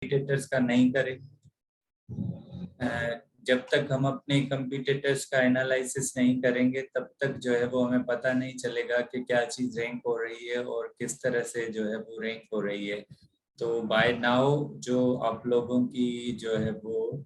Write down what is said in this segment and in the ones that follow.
Competitors का नहीं करें। जब तक हम अपने कंपटीटर्स का एनालिसिस नहीं करेंगे तब तक जो है वो हमें पता नहीं चलेगा कि क्या चीज़ रैंक हो रही है और किस तरह से जो है वो रैंक हो रही है। तो बाय नाउ जो आप लोगों की जो है वो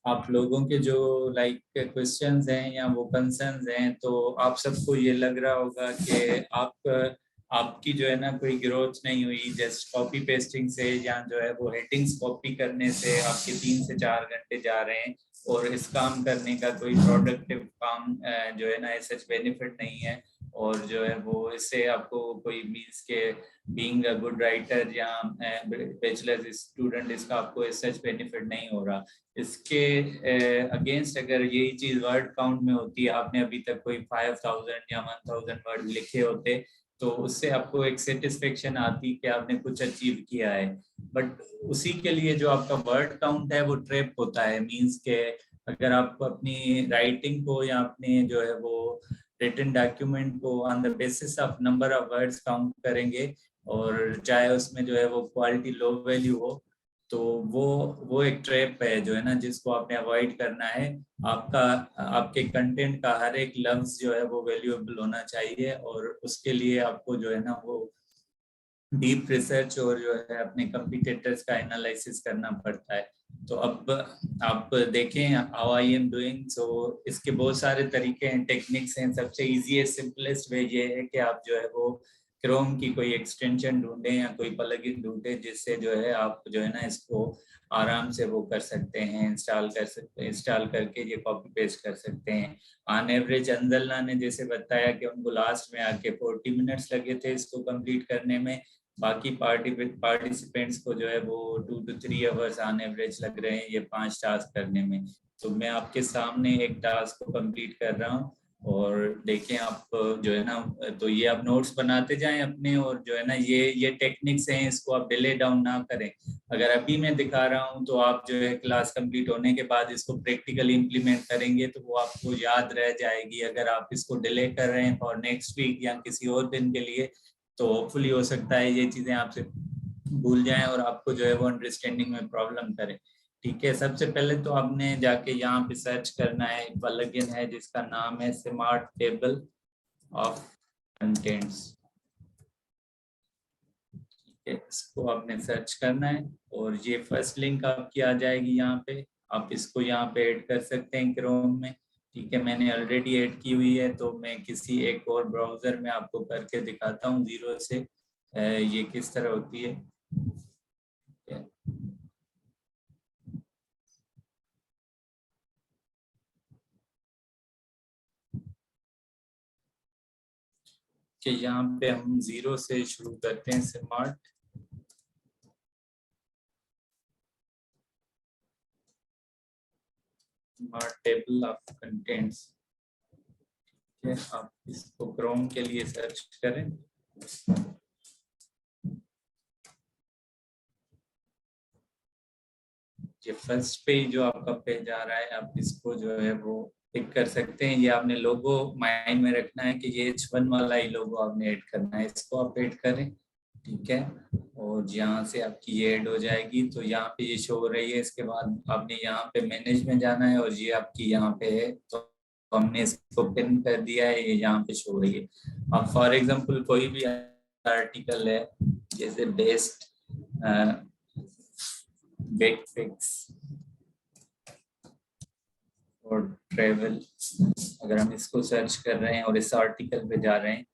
आप लोगों के जो लाइक क्वेश्चंस हैं या वो कंसर्न्स हैं, तो आप सबको ये लग रहा होगा कि आपकी जो है ना कोई ग्रोथ नहीं हुई जस्ट कॉपी पेस्टिंग से, या जो है वो हेडिंग्स कॉपी करने से आपके 3 से 4 घंटे जा रहे हैं और इस काम करने का कोई प्रोडक्टिव काम जो है ना सच बेनिफिट नहीं है। और जो है वो इससे आपको कोई मीन्स के बीइंग अ गुड राइटर या बैचलर स्टूडेंट इसका आपको सच बेनिफिट नहीं हो रहा। इसके अगेंस्ट अगर यही चीज वर्ड काउंट में होती है, आपने अभी तक कोई 5000 या 1000 वर्ड लिखे होते, तो उससे आपको एक सेटिस्फेक्शन आती कि आपने कुछ अचीव किया है। बट उसी के लिए जो आपका वर्ड काउंट है वो ट्रैप होता है। मींस के अगर आप अपनी राइटिंग को या अपने जो है वो रिटन डॉक्यूमेंट को on the basis of number of words count करेंगे, और चाहे उसमें जो है वो क्वालिटी लो वैल्यू हो, तो वो एक ट्रैप है जो है ना जिसको आपने अवॉइड करना है। आपका आपके कंटेंट का हर एक लफ्ज जो है वो वैल्यूएबल होना चाहिए, और उसके लिए आपको जो है ना वो डीप रिसर्च और जो है अपने कंपटीटर्स का एनालिसिस करना पड़ता है। तो अब आप देखें हाउ आई एम डूइंग। सो इसके बहुत सारे तरीके हैं, टेक्निक्स हैं। सबसे इजीएस्ट सिंपलेस्ट वे ये है कि आप जो है वो क्रोम की कोई एक्सटेंशन ढूंढें या कोई प्लगइन ढूंढें जिससे जो है आप जो है ना इसको आराम से वो कर सकते हैं, इंस्टॉल कर सकते हैं, इंस्टॉल करके ये कॉपी पेस्ट कर सकते हैं। ऑन एवरेज अंजलना ने जैसे बताया कि उनको लास्ट में आके 40 मिनट्स लगे थे इसको कंप्लीट करने में। बाकी पार्टिसिपेंट्स को जो है वो 2 to 3 आवर्स ऑन एवरेज लग रहे हैं ये 5 टास्क करने में। तो मैं आपके सामने एक टास्क को कंप्लीट कर रहा हूँ, और देखें आप जो है ना, तो ये आप नोट्स बनाते जाएं अपने, और जो है ना ये टेक्निक्स हैं, इसको आप डिले डाउन ना करें। अगर अभी मैं दिखा रहा हूँ तो आप जो है क्लास कंप्लीट होने के बाद इसको प्रैक्टिकली इम्प्लीमेंट करेंगे तो वो आपको याद रह जाएगी। अगर आप इसको डिले कर रहे हैं और नेक्स्ट वीक या किसी और दिन के लिए, तो होपफुली हो सकता है ये चीजें आपसे भूल जाएं और आपको जो है वो अंडरस्टैंडिंग में प्रॉब्लम करे। ठीक है, सबसे पहले तो आपने जाके यहाँ पे सर्च करना है, एक प्लगइन है जिसका नाम है स्मार्ट टेबल ऑफ कंटेंट्स। ठीक है, इसको आपने सर्च करना है और ये फर्स्ट लिंक आपकी आ जाएगी यहाँ पे। आप इसको यहाँ पे ऐड कर सकते हैं क्रोम में। ठीक है, मैंने ऑलरेडी ऐड की हुई है, तो मैं किसी एक और ब्राउजर में आपको करके दिखाता हूँ जीरो से ये किस तरह होती है। कि यहाँ पे हम जीरो से शुरू करते हैं। Smart table of contents. ठीक है, आप इसको क्रोम के लिए सर्च करें। ये फर्स्ट पेज जो आपका पेज आ रहा है, आप इसको जो है वो टिक कर सकते हैं। ये आपने लोगो माइंड में रखना है कि ये H1 वाला ही लोगो आपने ऐड करना है, इसको आप ऐड करें। ठीक है, और यहाँ से आपकी ये ऐड हो जाएगी, तो यहाँ पे ये शो हो रही है। इसके बाद आपने यहाँ पे मैनेज में जाना है और ये आपकी यहाँ पे है, तो हमने इसको पिन कर दिया है, ये यहाँ पे शो हो रही है। अब फॉर एग्जाम्पल कोई भी आर्टिकल है, जैसे बेस्ट बैकपैक्स और ट्रेवल, अगर हम इसको सर्च कर रहे हैं और इस आर्टिकल पे जा रहे हैं,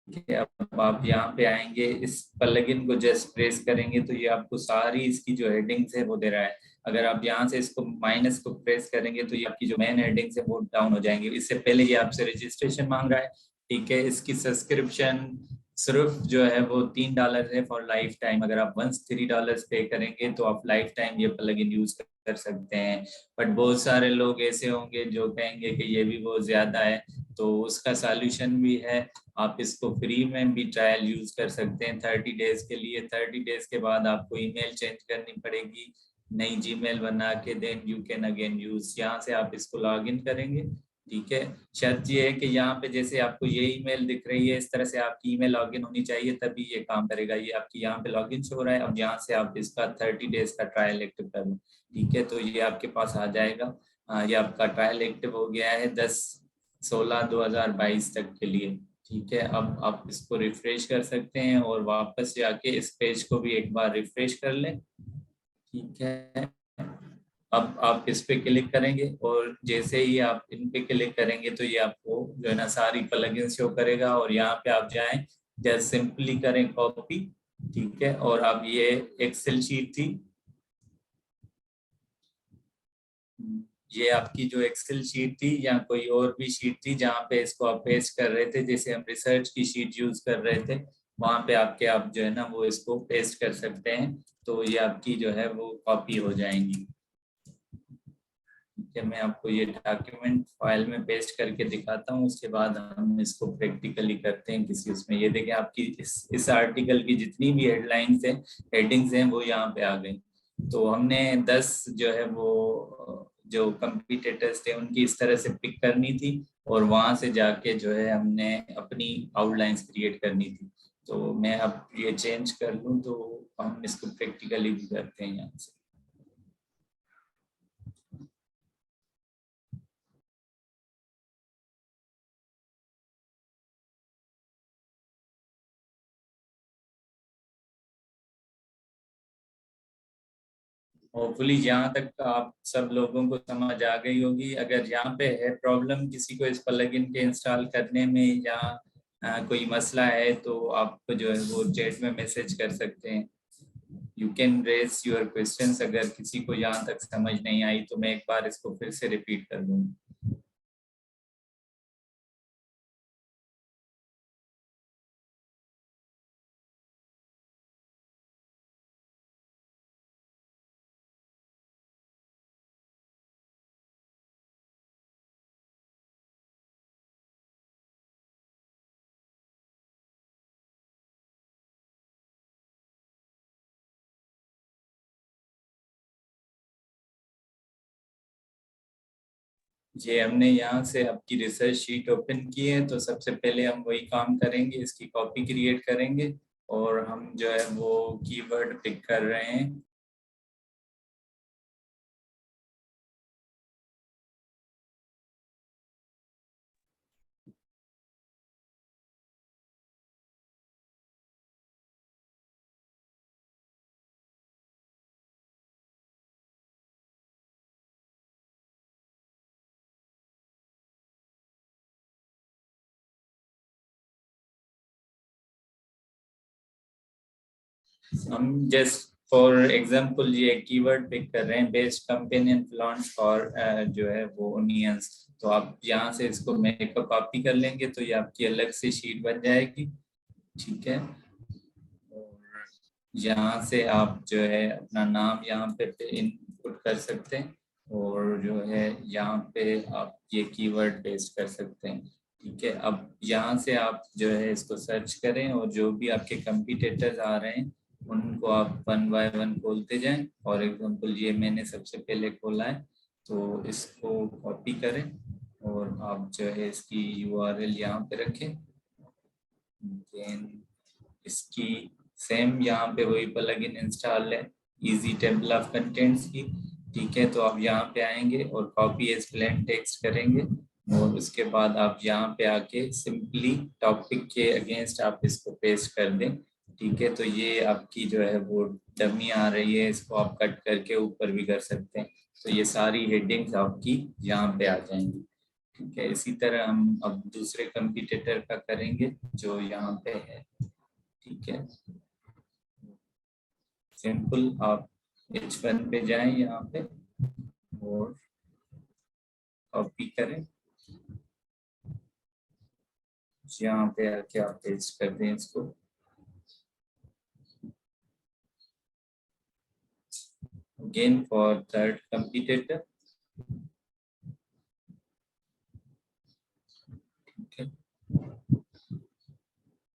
ठीक है, अब आप यहाँ पे आएंगे, इस प्लगइन को जस्ट प्रेस करेंगे तो ये आपको सारी इसकी जो हेडिंग्स है वो दे रहा है। अगर आप यहाँ से इसको माइनस को प्रेस करेंगे तो ये आपकी जो मेन हेडिंग्स है वो डाउन हो जाएंगे। इससे पहले ये आपसे रजिस्ट्रेशन मांग रहा है। ठीक है, इसकी सब्सक्रिप्शन सिर्फ जो है वो $3 है फॉर लाइफ टाइम। अगर आप वंस $3 पे करेंगे तो आप लाइफ टाइम ये प्लगइन यूज कर सकते हैं। बट बहुत सारे लोग ऐसे होंगे जो कहेंगे कि ये भी बहुत ज्यादा है, तो उसका सॉल्यूशन भी है। आप इसको फ्री में भी ट्रायल यूज कर सकते हैं 30 डेज के लिए। 30 डेज के बाद आपको ईमेल चेंज करनी पड़ेगी, नई जीमेल बना के, then you can again use. यहाँ से आप इसको लॉग इन करेंगे ठीक है। शर्त ये है कि यहाँ पे जैसे आपको ये ईमेल दिख रही है, इस तरह से आपकी ईमेल लॉगिन होनी चाहिए, तभी ये काम करेगा। ये आपकी यहाँ पे लॉगिन शो हो रहा है। अब यहाँ से आप इसका 30 डेज का ट्रायल एक्टिव कर लो। ठीक है, तो ये आपके पास आ जाएगा। ये आपका ट्रायल एक्टिव हो गया है 10/16/2022 तक के लिए। ठीक है, अब आप इसको रिफ्रेश कर सकते हैं और वापस जाके इस पेज को भी एक बार रिफ्रेश कर लें। ठीक है, अब आप इस पे क्लिक करेंगे और जैसे ही आप इन पे क्लिक करेंगे तो ये आपको जो है ना सारी प्लगइन शो करेगा, और यहाँ पे आप जाएं, जस्ट सिंपली करें कॉपी। ठीक है, और अब ये एक्सेल शीट थी, ये आपकी जो एक्सेल शीट थी या कोई और भी शीट थी जहाँ पे इसको आप पेस्ट कर रहे थे, जैसे हम रिसर्च की शीट यूज कर रहे थे, वहां पे आपके आप जो है ना वो इसको पेस्ट कर सकते हैं। तो ये आपकी जो है वो कॉपी हो जाएंगी। कि मैं आपको ये डॉक्यूमेंट फाइल में पेस्ट करके दिखाता हूँ, उसके बाद हम इसको प्रैक्टिकली करते हैं किसी उसमें। ये देखिए आपकी इस आर्टिकल की जितनी भी हेडलाइंस हैं, हेडिंग्स हैं, वो यहाँ पे आ गई। तो हमने 10 जो है वो जो कंपटीटर्स थे उनकी इस तरह से पिक करनी थी, और वहां से जाके जो है हमने अपनी आउटलाइंस क्रिएट करनी थी। तो मैं अब ये चेंज कर लूँ तो हम इसको प्रैक्टिकली भी करते हैं यहाँ से। होपफुली यहाँ तक आप सब लोगों को समझ आ गई होगी। अगर यहाँ पे है प्रॉब्लम किसी को इस प्लगइन के इंस्टॉल करने में, या कोई मसला है, तो आप जो है वो चैट में मैसेज कर सकते हैं। You can raise your questions. अगर किसी को यहाँ तक समझ नहीं आई तो मैं एक बार इसको फिर से रिपीट कर दूंगा। ये हमने यहाँ से आपकी रिसर्च शीट ओपन की है, तो सबसे पहले हम वही काम करेंगे, इसकी कॉपी क्रिएट करेंगे, और हम जो है वो कीवर्ड पिक कर रहे हैं। हम जस्ट फॉर एग्जांपल ये कीवर्ड पिक कर रहे हैं, बेस्ट कंपेनियन प्लांट्स और जो है वो ओनियंस। तो आप यहाँ से इसको मेक कॉपी कर लेंगे तो ये आपकी अलग से शीट बन जाएगी। ठीक है, और यहाँ से आप जो है अपना नाम यहाँ पे इनपुट कर सकते हैं, और जो है यहाँ पे आप ये कीवर्ड पेस्ट कर सकते हैं। ठीक है, अब यहाँ से आप जो है इसको सर्च करें, और जो भी आपके कंपटीटर्स आ रहे हैं उनको आप वन बाय वन खोलते जाएं। और एग्जांपल ये मैंने सबसे पहले खोला है, तो इसको कॉपी करें और आप जो है इसकी यूआरएल यहाँ पे रखें। देन इसकी सेम यहाँ पे वही प्लगइन इंस्टॉल है, इजी टेबल ऑफ कंटेंट्स की। ठीक है, तो आप यहाँ पे आएंगे और कॉपी एज प्लेन टेक्स्ट करेंगे, और उसके बाद आप यहाँ पे आके सिंपली टॉपिक के अगेंस्ट आप इसको पेस्ट कर दें। ठीक है, तो ये आपकी जो है वो डमी आ रही है, इसको आप कट करके ऊपर भी कर सकते हैं। तो ये सारी हेडिंग्स आपकी यहाँ पे आ जाएंगी। ठीक है, इसी तरह हम अब दूसरे कंपटीटर का करेंगे जो यहाँ पे है। ठीक है, सिंपल आप H1 पे जाएं यहाँ पे और कॉपी करें, यहाँ पे आके आप पेस्ट कर दें इसको। Again for third competitor. ठीक है,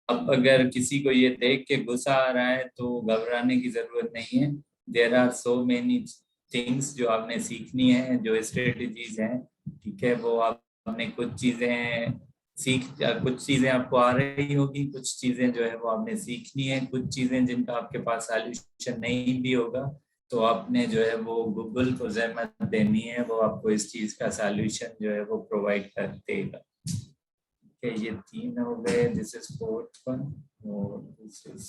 अब अगर किसी को ये देख के गुस्सा आ रहा है तो घबराने की जरूरत नहीं है। There are so many things जो आपने सीखनी है, जो स्ट्रेटजीज हैं। ठीक है, वो आप आपने कुछ चीजें आपको आ रही होगी, कुछ चीजें जो है वो आपने सीखनी है, कुछ चीजें जिनका आपके पास सॉल्यूशन नहीं भी होगा तो आपने जो है वो गूगल को जहमत देनी है, वो आपको इस चीज का सॉल्यूशन जो है वो प्रोवाइड कर देगा। ये 3 हो गए, दिस इज 4th वन और दिस इज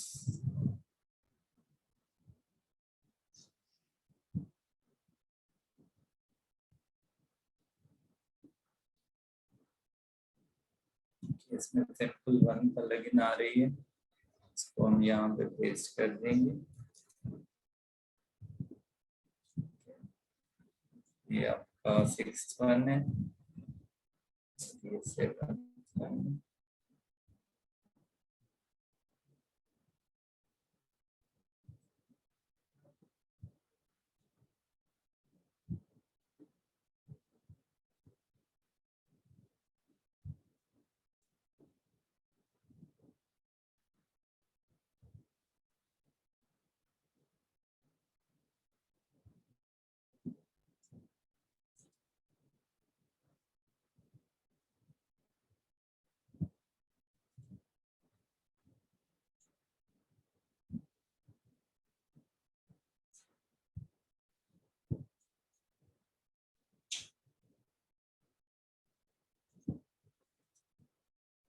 इसमें सिंपल 1 प्लगइन आ रही है, इसको हम यहाँ पे पेस्ट कर देंगे। ये आपका 6th वन है, ये 7th वन है।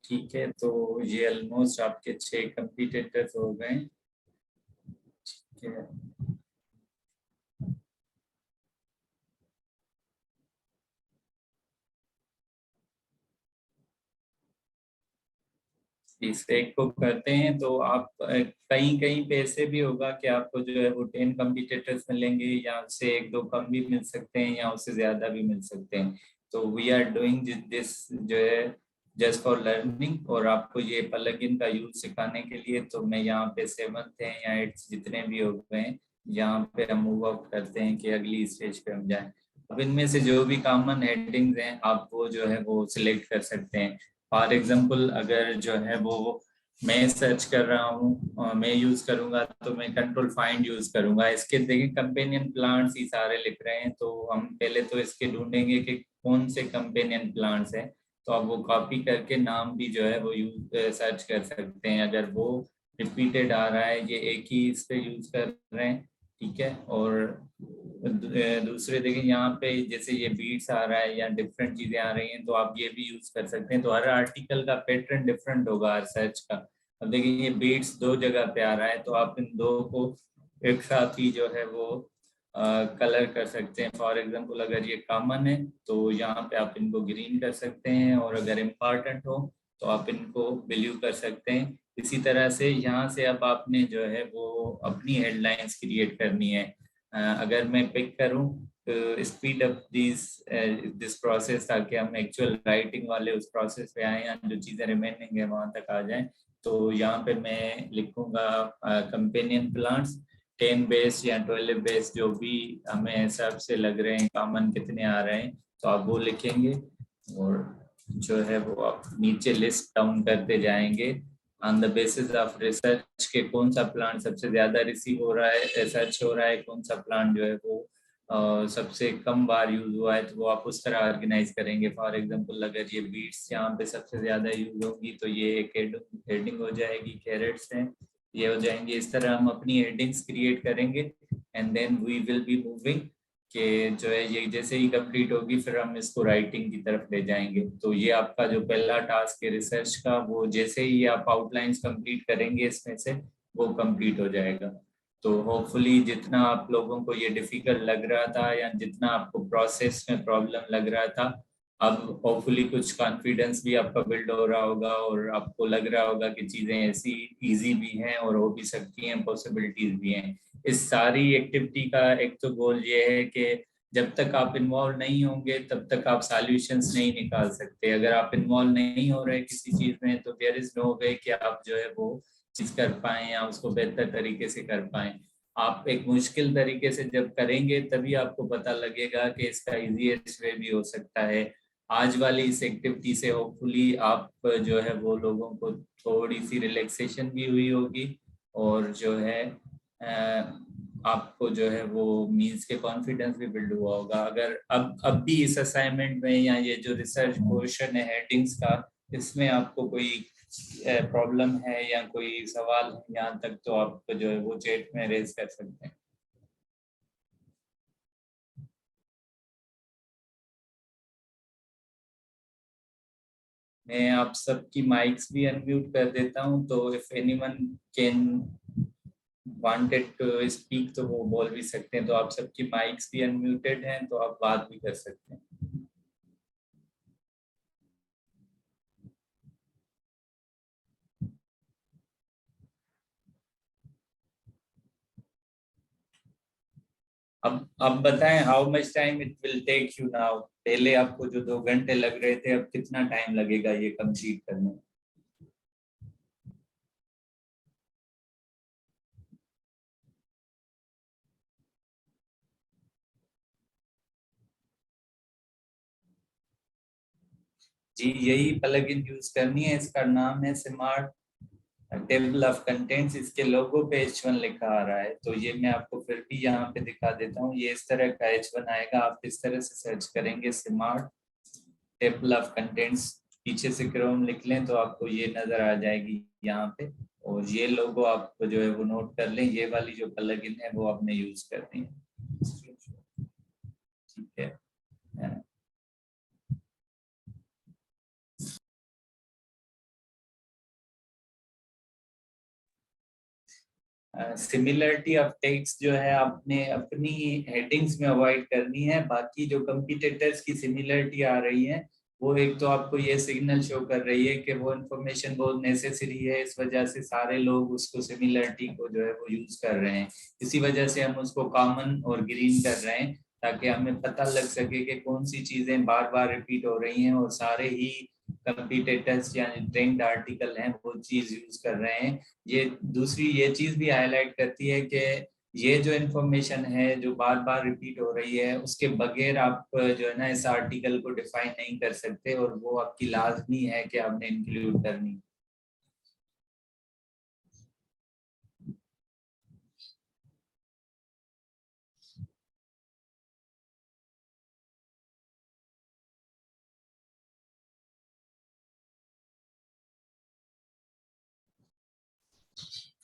ठीक है, तो ये ऑलमोस्ट आपके 6 कंपटीटर्स हो गए। ठीक है, इस एक को करते हैं तो आप कहीं कहीं पे ऐसे भी होगा कि आपको जो है वो 10 कंपटीटर्स मिलेंगे, या उससे 1-2 कम भी मिल सकते हैं या उससे ज्यादा भी मिल सकते हैं। तो वी आर डूइंग दिस जो है जस्ट फॉर लर्निंग, और आपको ये प्लगइन का यूज सिखाने के लिए। तो मैं यहाँ पे 7th है या 8th जितने भी हो गए हैं, यहाँ पे हम मूव आउट करते हैं कि अगली स्टेज पे हम जाएं। अब इनमें से जो भी कॉमन हेडिंग्स हैं आप वो जो है वो सिलेक्ट कर सकते हैं। फॉर एग्जाम्पल अगर जो है वो मैं सर्च कर रहा हूँ, मैं यूज करूंगा तो मैं कंट्रोल फाइंड यूज करूंगा। इसके देखिए कंपेनियन प्लांट्स ही सारे लिख रहे हैं, तो हम पहले तो इसके ढूंढेंगे कि कौन से कंपेनियन प्लांट्स हैं। तो आप वो कॉपी करके नाम भी जो है वो यूज सर्च कर सकते हैं। अगर वो रिपीटेड आ रहा है, ये एक ही इस पे यूज कर रहे हैं, ठीक है। और दूसरे देखिए यहाँ पे जैसे ये बीट्स आ रहा है या डिफरेंट चीजें आ रही हैं, तो आप ये भी यूज कर सकते हैं। तो हर आर्टिकल का पैटर्न डिफरेंट होगा हर सर्च का। अब देखिए ये बीट्स 2 जगह पे आ रहा है, तो आप इन 2 को एक साथ ही जो है वो कलर कर सकते हैं। फॉर एग्जांपल अगर ये कॉमन है तो यहाँ पे आप इनको ग्रीन कर सकते हैं, और अगर इम्पॉर्टेंट हो तो आप इनको ब्लू कर सकते हैं। इसी तरह से यहाँ से अब आपने जो है वो अपनी हेडलाइंस क्रिएट करनी है। अगर मैं पिक करूं तो स्पीड अप दिस प्रोसेस, ताकि हम एक्चुअल राइटिंग वाले उस प्रोसेस पे आए, या जो चीज़ें रिमेनिंग है वहां तक आ जाएं। तो यहाँ पे मैं लिखूंगा कंपेनियन प्लांट्स 10 बेस या 12 बेस, जो भी हमें हिसाब से लग रहे हैं कॉमन कितने आ रहे हैं तो आप वो लिखेंगे। और जो है वो आप नीचे लिस्ट डाउन करते जाएंगे on the basis of research के कौन सा प्लांट सबसे ज्यादा रिसीव हो रहा है, सर्च हो रहा है, कौन सा प्लांट जो है वो सबसे कम बार यूज हुआ है, तो वो आप उस तरह ऑर्गेनाइज करेंगे। फॉर एग्जांपल अगर ये बीट्स यहाँ पे सबसे ज्यादा यूज होगी तो ये एक हेडिंग हो जाएगी, कैरेट्स हैं ये हो जाएंगे। इस तरह हम अपनी हेडिंग्स क्रिएट करेंगे and then we will be moving कि जो है ये जैसे ही कंप्लीट होगी फिर हम इसको राइटिंग की तरफ ले जाएंगे। तो ये आपका जो पहला टास्क है रिसर्च का, वो जैसे ही आप आउटलाइंस कंप्लीट करेंगे इसमें से वो कंप्लीट हो जाएगा। तो होपफुली जितना आप लोगों को ये डिफिकल्ट लग रहा था या जितना आपको प्रोसेस में प्रॉब्लम लग रहा था, अब होपफुली कुछ कॉन्फिडेंस भी आपका बिल्ड हो रहा होगा और आपको लग रहा होगा कि चीज़ें ऐसी इजी भी हैं और हो भी सकती हैं, पॉसिबिलिटीज भी हैं। इस सारी एक्टिविटी का एक तो गोल ये है कि जब तक आप इन्वॉल्व नहीं होंगे तब तक आप सॉल्यूशंस नहीं निकाल सकते। अगर आप इन्वॉल्व नहीं हो रहे किसी चीज में तो देयर इज नो वे कि आप जो है वो चीज कर पाए या उसको बेहतर तरीके से कर पाए। आप एक मुश्किल तरीके से जब करेंगे तभी आपको पता लगेगा कि इसका इजीएस्ट वे भी हो सकता है। आज वाली इस एक्टिविटी से होपफुली आप जो है वो लोगों को थोड़ी सी रिलैक्सेशन भी हुई होगी, और जो है आपको जो है वो मीन्स के कॉन्फिडेंस भी बिल्ड हुआ होगा। अगर अब भी इस असाइनमेंट में या ये जो रिसर्च क्वेश्चन है हेडिंग्स का, इसमें आपको कोई प्रॉब्लम है या कोई सवाल है यहाँ तक, तो आप जो है वो चैट में रेज कर सकते हैं। मैं आप सबकी माइक्स भी अनम्यूट कर देता हूँ, तो if anyone can wanted to speak तो वो बोल भी सकते हैं। तो आप सबकी माइक्स भी अनम्यूटेड हैं, तो आप बात भी कर सकते हैं। अब बताएं, how much time it will take you now. पहले आपको जो 2 घंटे लग रहे थे, अब कितना टाइम लगेगा ये कंप्लीट करने में? जी, यही प्लगइन यूज करनी है। इसका नाम है स्मार्ट टेबल ऑफ कंटेंट्स। इसके लोगो पे H1 लिखा आ रहा है, तो ये मैं आपको फिर भी यहाँ पे दिखा देता हूँ। ये इस तरह का H1 आएगा। आप इस तरह से सर्च करेंगे स्मार्ट टेबल ऑफ कंटेंट्स, पीछे से क्रोम लिख लें तो आपको ये नजर आ जाएगी यहाँ पे। और ये लोगो आपको जो है वो नोट कर लें। ये वाली जो प्लगइन है वो आपने यूज करनी है। ठीक है। सिमिलरिटी ऑफ टेक्स्ट जो है आपने अपनी हेडिंग्स में अवॉइड करनी है। बाकी जो कंपटीटर्स की सिमिलरिटी आ रही है, वो एक तो आपको ये सिग्नल शो कर रही है कि वो इंफॉर्मेशन बहुत नेसेसरी है, इस वजह से सारे लोग उसको सिमिलरिटी को जो है वो यूज कर रहे हैं। इसी वजह से हम उसको कॉमन और ग्रीन कर रहे हैं, ताकि हमें पता लग सके कि कौन सी चीजें बार बार रिपीट हो रही हैं और सारे ही कंपटीटर्स या ट्रेंड आर्टिकल हैं वो चीज यूज कर रहे हैं। ये दूसरी ये चीज भी हाईलाइट करती है कि ये जो इन्फॉर्मेशन है जो बार बार रिपीट हो रही है, उसके बगैर आप जो है ना इस आर्टिकल को डिफाइन नहीं कर सकते, और वो आपकी लाजमी है कि आपने इंक्लूड करनी।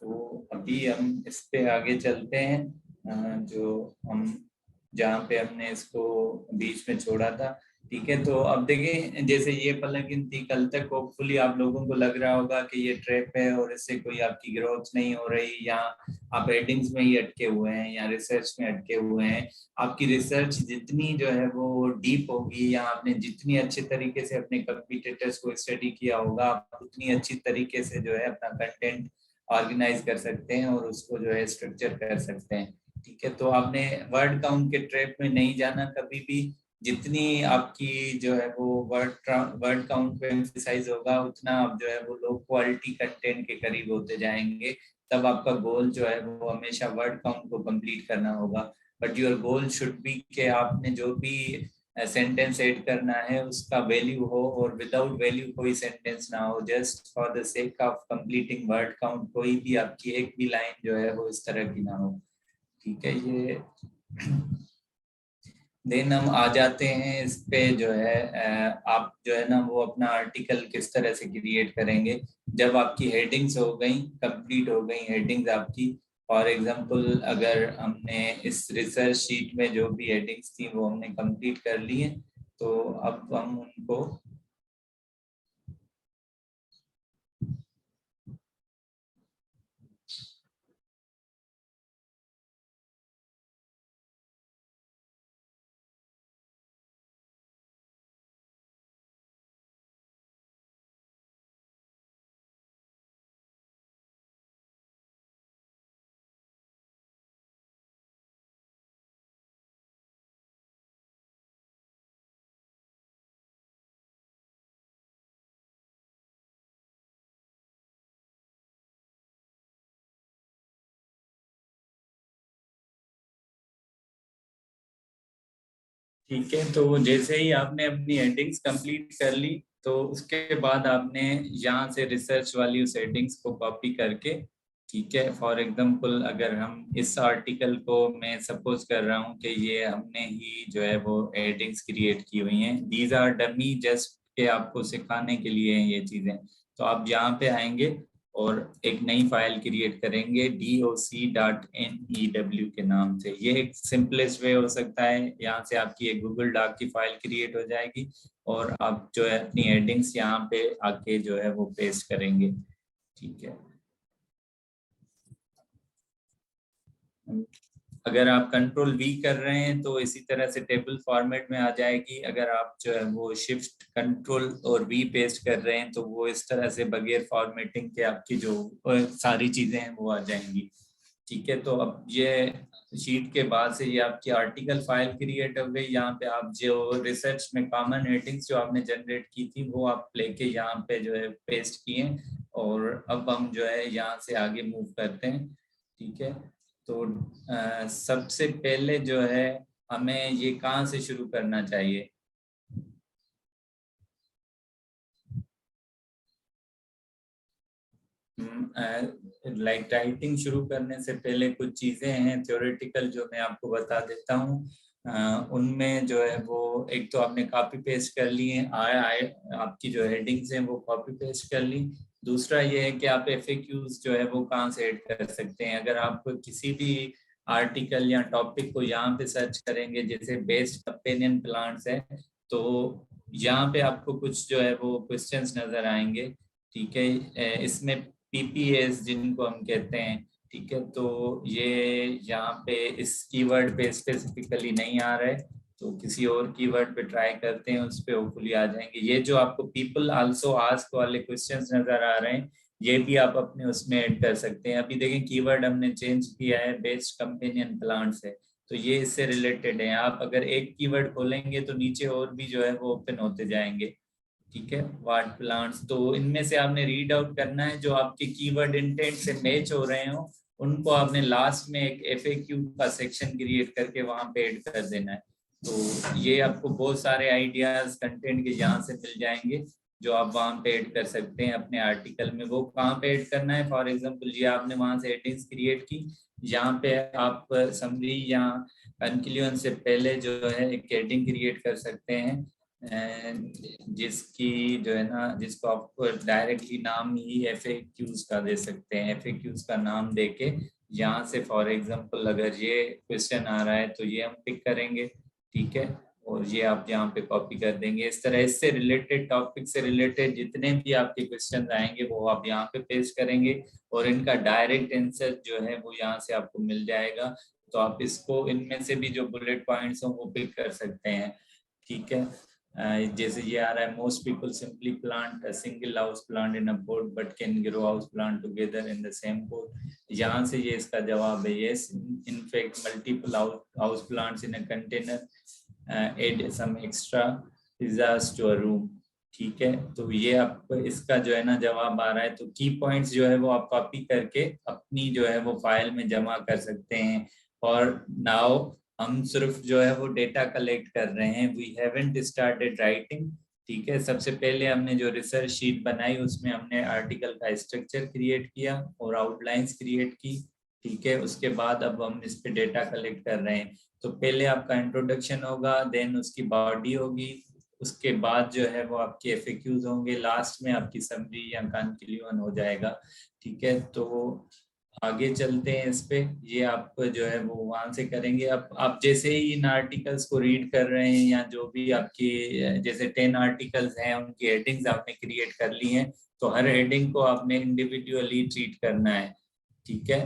तो अभी हम इस पे आगे चलते हैं। जो हम जहाँ पे हमने इसको बीच में छोड़ा था। ठीक है, तो अब देखिए, जैसे ये प्लगइन थी, कल तक होपफुली आप लोगों को लग रहा होगा कि ये ट्रैप है और इससे कोई आपकी ग्रोथ नहीं हो रही, या आप हेडिंग्स में ही अटके हुए हैं या रिसर्च में अटके हुए हैं। आपकी रिसर्च जितनी जो है वो डीप होगी, या आपने जितनी अच्छे तरीके से अपने कंपटीटर्स को स्टडी किया होगा, आप उतनी अच्छी तरीके से जो है अपना कंटेंट ऑर्गेनाइज कर सकते हैं और उसको जो है स्ट्रक्चर कर सकते हैं। ठीक है, तो आपने वर्ड काउंट के ट्रैप में नहीं जाना कभी भी। जितनी आपकी जो है वो वर्ड काउंट पे एम्फेसाइज होगा, उतना आप जो है वो लो क्वालिटी कंटेंट के करीब होते जाएंगे। तब आपका गोल जो है वो हमेशा वर्ड काउंट को कंप्लीट करना होगा। But your goal should be कि आपने जो भी सेंटेंस ऐड करना है उसका वैल्यू हो, और विदाउट वैल्यू कोई सेंटेंस ना हो। Just for the sake of completing word count कोई भी आपकी एक भी लाइन जो है वो इस तरह की ना हो। ठीक है, ये देन हम आ जाते हैं इस पे जो है आप जो है ना वो अपना आर्टिकल किस तरह से क्रिएट करेंगे। जब आपकी हेडिंग्स हो गई, कंप्लीट हो गई हेडिंग्स आपकी, फॉर एग्जांपल अगर हमने इस रिसर्च शीट में जो भी हेडिंग्स थी वो हमने कंप्लीट कर ली है, तो अब हम उनको ठीक है, तो जैसे ही आपने अपनी हेडिंग्स कंप्लीट कर ली, तो उसके बाद आपने यहाँ से रिसर्च वाली उस हेडिंग्स को कॉपी करके ठीक है। फॉर एग्जाम्पल अगर हम इस आर्टिकल को, मैं सपोज कर रहा हूँ कि ये हमने ही जो है वो हेडिंग्स क्रिएट की हुई हैं, दीज आर डमी, जस्ट के आपको सिखाने के लिए हैं ये चीजें। तो आप यहाँ पे आएंगे और एक नई फाइल क्रिएट करेंगे doc.new के नाम से। ये एक सिंपलेस्ट वे हो सकता है। यहाँ से आपकी एक गूगल डॉक की फाइल क्रिएट हो जाएगी और आप जो है अपनी हेडिंग्स यहाँ पे आके जो है वो पेस्ट करेंगे। ठीक है। अगर आप कंट्रोल वी कर रहे हैं तो इसी तरह से टेबल फॉर्मेट में आ जाएगी। अगर आप जो है वो शिफ्ट कंट्रोल और वी पेस्ट कर रहे हैं तो वो इस तरह से बगैर फॉर्मेटिंग के आपकी जो सारी चीजें हैं वो आ जाएंगी। ठीक है। तो अब ये शीट के बाद से ये आपकी आर्टिकल फाइल क्रिएट हो गई। यहाँ पे आप जो रिसर्च में कॉमन हेडिंग्स जो आपने जनरेट की थी वो आप लेके यहाँ पे जो है पेस्ट किए। और अब हम जो है यहाँ से आगे मूव करते हैं। ठीक है। तो सबसे पहले जो है हमें ये कहाँ से शुरू करना चाहिए? लाइक राइटिंग शुरू करने से पहले कुछ चीजें हैं थ्योरेटिकल जो मैं आपको बता देता हूँ। उनमें जो है वो एक तो आपने कॉपी पेस्ट कर ली है, आए आपकी जो हेडिंग्स हैं वो कॉपी पेस्ट कर ली। दूसरा ये है कि आप एफएक्यूज जो है वो कहाँ से ऐड कर सकते हैं। अगर आप किसी भी आर्टिकल या टॉपिक को यहाँ पे सर्च करेंगे, जैसे बेस्ट कंपेनियन प्लांट्स है, तो यहाँ पे आपको कुछ जो है वो क्वेश्चंस नजर आएंगे। ठीक है। इसमें पीपीएस जिनको हम कहते हैं। ठीक है। तो ये यहाँ पे इस कीवर्ड पे स्पेसिफिकली नहीं आ रहा है, तो किसी और कीवर्ड पे ट्राई करते हैं, उस पे होपफुली आ जाएंगे। ये जो आपको पीपल आल्सो आस्क वाले क्वेश्चंस नजर आ रहे हैं, ये भी आप अपने उसमें ऐड कर सकते हैं। अभी देखें कीवर्ड हमने चेंज किया है, बेस्ट कंपेनियन प्लांट्स है, तो ये इससे रिलेटेड है। आप अगर एक कीवर्ड खोलेंगे तो नीचे और भी जो है वो ओपन होते जाएंगे। ठीक है। वाट प्लांट्स, तो इनमें से आपने रीड आउट करना है जो आपके कीवर्ड इंटेंट से मैच हो रहे हो, उनको आपने लास्ट में एक एफएक्यू का सेक्शन क्रिएट करके वहां पे ऐड कर देना है। तो ये आपको बहुत सारे आइडियाज कंटेंट के यहाँ से मिल जाएंगे जो आप वहां पे ऐड कर सकते हैं अपने आर्टिकल में। वो कहाँ पे ऐड करना है? फॉर एग्जांपल ये आपने वहां से हेडिंग्स क्रिएट की, यहाँ पे आप समरी या कंक्लूजन से पहले जो है एक हेडिंग क्रिएट कर सकते हैं, जिसकी जो है ना, जिसको आप डायरेक्टली नाम ही एफएक्यूज का दे सकते हैं। एफएक्यूज का नाम देके यहाँ से फॉर एग्जांपल अगर ये क्वेश्चन आ रहा है तो ये हम पिक करेंगे। ठीक है। और ये आप यहाँ पे कॉपी कर देंगे। इस तरह इससे रिलेटेड, टॉपिक से रिलेटेड जितने भी आपके क्वेश्चन आएंगे वो आप यहाँ पे पेस्ट करेंगे और इनका डायरेक्ट आंसर जो है वो यहाँ से आपको मिल जाएगा। तो आप इसको, इनमें से भी जो बुलेट पॉइंट्स हो वो पिक कर सकते हैं। ठीक है। जैसे ये आ रहा है, most people simply plant a single house plant in a pot but can grow house plant together in the same pot. यहाँ से ये इसका जवाब है, yes in fact multiple house plants in a container add some extra pizzazz to a room. ठीक है। तो ये आपको इसका जो है ना जवाब आ रहा है। तो की पॉइंट्स जो है वो आप कॉपी करके अपनी जो है वो फाइल में जमा कर सकते हैं। और नाउ हम सिर्फ जो है वो डेटा कलेक्ट कर रहे हैं, वी हैवंट स्टार्टेड राइटिंग। ठीक है। सबसे पहले हमने जो रिसर्च शीट बनाई उसमें हमने आर्टिकल का स्ट्रक्चर क्रिएट किया और आउटलाइंस क्रिएट की। ठीक है। उसके बाद अब हम इस पे डेटा कलेक्ट कर रहे हैं। तो पहले आपका इंट्रोडक्शन होगा, देन उसकी बॉडी होगी, उसके बाद जो है वो आपके एफएक्यूज होंगे, लास्ट में आपकी समरी या कंक्लूजन हो जाएगा। ठीक है। तो आगे चलते हैं इस पे। ये आप जो है वो वहां से करेंगे। अब आप जैसे ही इन आर्टिकल्स को रीड कर रहे हैं या जो भी आपकी जैसे 10 आर्टिकल्स हैं उनकी हेडिंग्स आपने क्रिएट कर ली हैं, तो हर हेडिंग को आपने इंडिविजुअली ट्रीट करना है। ठीक है।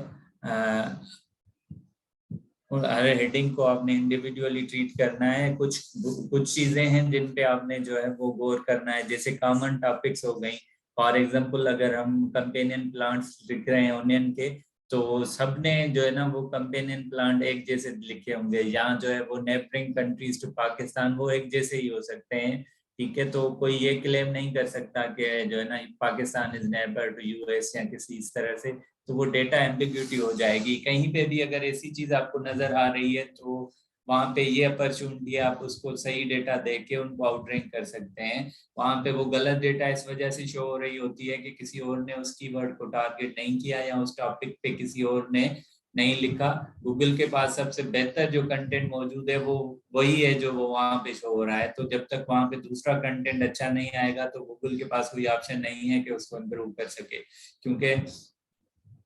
और हर हेडिंग को आपने इंडिविजुअली ट्रीट करना है। कुछ कुछ चीजें हैं जिन पे आपने जो है वो गौर करना है, जैसे कॉमन टॉपिक्स हो गई। फॉर एग्जांपल अगर हम कंपेनियन प्लांट्स लिख रहे हैं ओनियन के, तो सबने जो है ना वो कंपेनियन प्लांट एक जैसे लिखे होंगे। यहाँ जो है वो नेबरिंग कंट्रीज टू पाकिस्तान, वो एक जैसे ही हो सकते हैं। ठीक है। तो कोई ये क्लेम नहीं कर सकता कि जो है ना Pakistan is neighbour to US या किसी इस तरह से, तो वो डेटा एम्बिग्यूटी हो जाएगी। कहीं पे भी अगर ऐसी चीज आपको नजर आ रही है तो वहाँ पे ये अपॉर्चुनिटी, आप उसको सही डेटा दे के उनको आउटरैंक कर सकते हैं। वहाँ पे वो गलत डेटा इस वजह से शो हो रही होती है कि किसी और ने उस कीवर्ड को टारगेट नहीं किया या उस टॉपिक पे किसी और ने नहीं लिखा। गूगल के पास सबसे बेहतर जो कंटेंट मौजूद है वो वही है जो वो वहाँ पे शो हो रहा है। तो जब तक वहाँ पे दूसरा कंटेंट अच्छा नहीं आएगा तो गूगल के पास कोई ऑप्शन नहीं है कि उसको इम्प्रूव कर सके, क्योंकि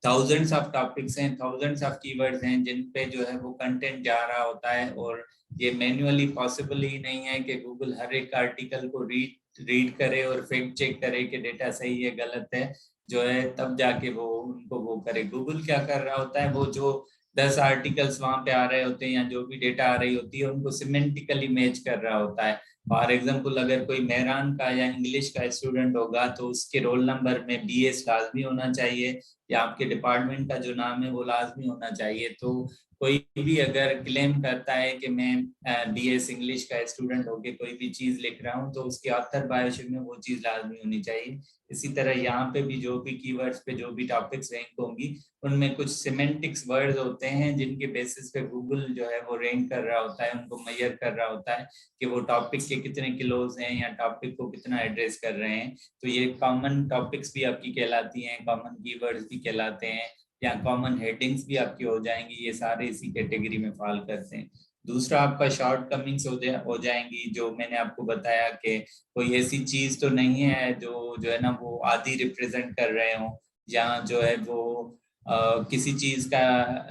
थाउजेंड्स ऑफ टॉपिक्स हैं, थाउजेंड्स ऑफ कीवर्ड्स हैं जिन पे जो है वो कंटेंट जा रहा होता है। और ये मैन्युअली पॉसिबल ही नहीं है कि गूगल हर एक आर्टिकल को रीड करे और फैक्ट चेक करे कि डेटा सही है गलत है जो है, तब जाके वो उनको वो करे। गूगल क्या कर रहा होता है, वो जो 10 आर्टिकल्स वहां पे आ रहे होते हैं या जो भी डेटा आ रही होती है उनको सिमेंटिकली मैच कर रहा होता है। फॉर एग्जाम्पल, अगर कोई मेहरान का या इंग्लिश का स्टूडेंट होगा तो उसके रोल नंबर में BS लाजमी होना चाहिए या आपके डिपार्टमेंट का जो नाम है वो लाजमी होना चाहिए। तो कोई भी अगर क्लेम करता है कि मैं BS इंग्लिश का स्टूडेंट होके कोई भी चीज लिख रहा हूँ तो उसकी ऑथर बायोशिप में वो चीज लाजमी होनी चाहिए। इसी तरह यहाँ पे भी जो भी कीवर्ड्स पे जो भी टॉपिक्स रैंक होंगी उनमें कुछ सिमेंटिक्स वर्ड्स होते हैं जिनके बेसिस पे गूगल जो है वो रैंक कर रहा होता है, उनको मेजर कर रहा होता है कि वो टॉपिक के कितने किलोज हैं या टॉपिक को कितना एड्रेस कर रहे हैं। तो ये कॉमन टॉपिक्स भी आपकी कहलाती हैं, कॉमन कीवर्ड्स भी कहलाते हैं, या कॉमन हेडिंग्स भी आपकी हो जाएंगी। ये सारे इसी कैटेगरी में फॉल करते हैं। दूसरा आपका शॉर्ट कमिंग्स हो जाएंगी, जो मैंने आपको बताया कि कोई ऐसी चीज तो नहीं है जो है ना वो आधी रिप्रेजेंट कर रहे हो, या जो है वो किसी चीज का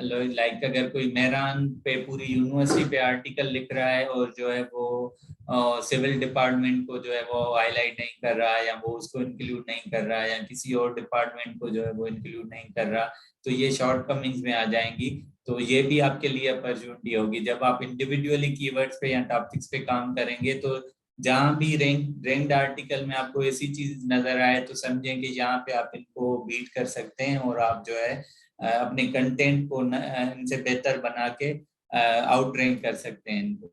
लाइक अगर कोई मेहरान पे पूरी यूनिवर्सिटी पे आर्टिकल लिख रहा है और जो है वो सिविल डिपार्टमेंट को जो है वो हाईलाइट नहीं कर रहा है या वो उसको इंक्लूड नहीं कर रहा है या किसी और डिपार्टमेंट को जो है वो इंक्लूड नहीं कर रहा, तो ये शॉर्ट कमिंग्स में आ जाएंगी। तो ये भी आपके लिए अपॉर्चुनिटी होगी जब आप इंडिविजुअली कीवर्ड्स पे या टॉपिक्स पे काम करेंगे। तो जहां भी रैंक्ड आर्टिकल में आपको ऐसी चीज नजर आए तो समझें कि यहाँ पे आप इनको बीट कर सकते हैं और आप जो है अपने कंटेंट को इनसे बेहतर बना के आउट रैंक कर सकते हैं इनको।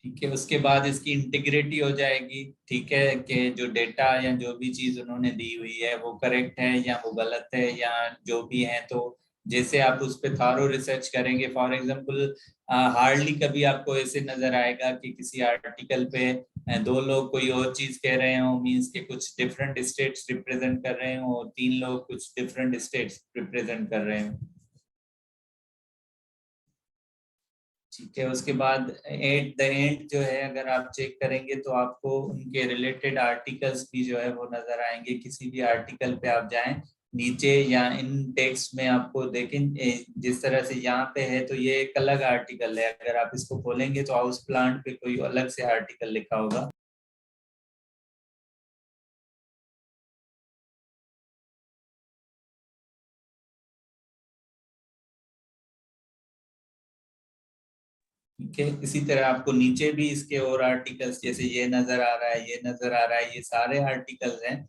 ठीक है, उसके बाद इसकी इंटीग्रिटी हो जाएगी। ठीक है, कि जो डेटा या जो भी चीज उन्होंने दी हुई है वो करेक्ट है या वो गलत है या जो भी है। तो जैसे आप उस पर थारो रिसर्च करेंगे, फॉर एग्जांपल हार्डली कभी आपको ऐसे नजर आएगा कि किसी आर्टिकल पे दो लोग कोई और चीज कह रहे हो, मींस के कुछ डिफरेंट स्टेट्स रिप्रेजेंट कर रहे हो, और तीन लोग कुछ डिफरेंट स्टेट्स रिप्रेजेंट कर रहे हो। ठीक है, उसके बाद एट द एंड जो है अगर आप चेक करेंगे तो आपको उनके रिलेटेड आर्टिकल्स भी जो है वो नजर आएंगे। किसी भी आर्टिकल पे आप जाएं नीचे या इन टेक्स्ट में आपको देखें जिस तरह से यहाँ पे है तो ये एक अलग आर्टिकल है। अगर आप इसको खोलेंगे तो हाउस प्लांट पे कोई अलग से आर्टिकल लिखा होगा। ठीक है, इसी तरह आपको नीचे भी इसके और आर्टिकल्स जैसे ये नजर आ रहा है, ये नजर आ रहा है, ये सारे आर्टिकल्स हैं,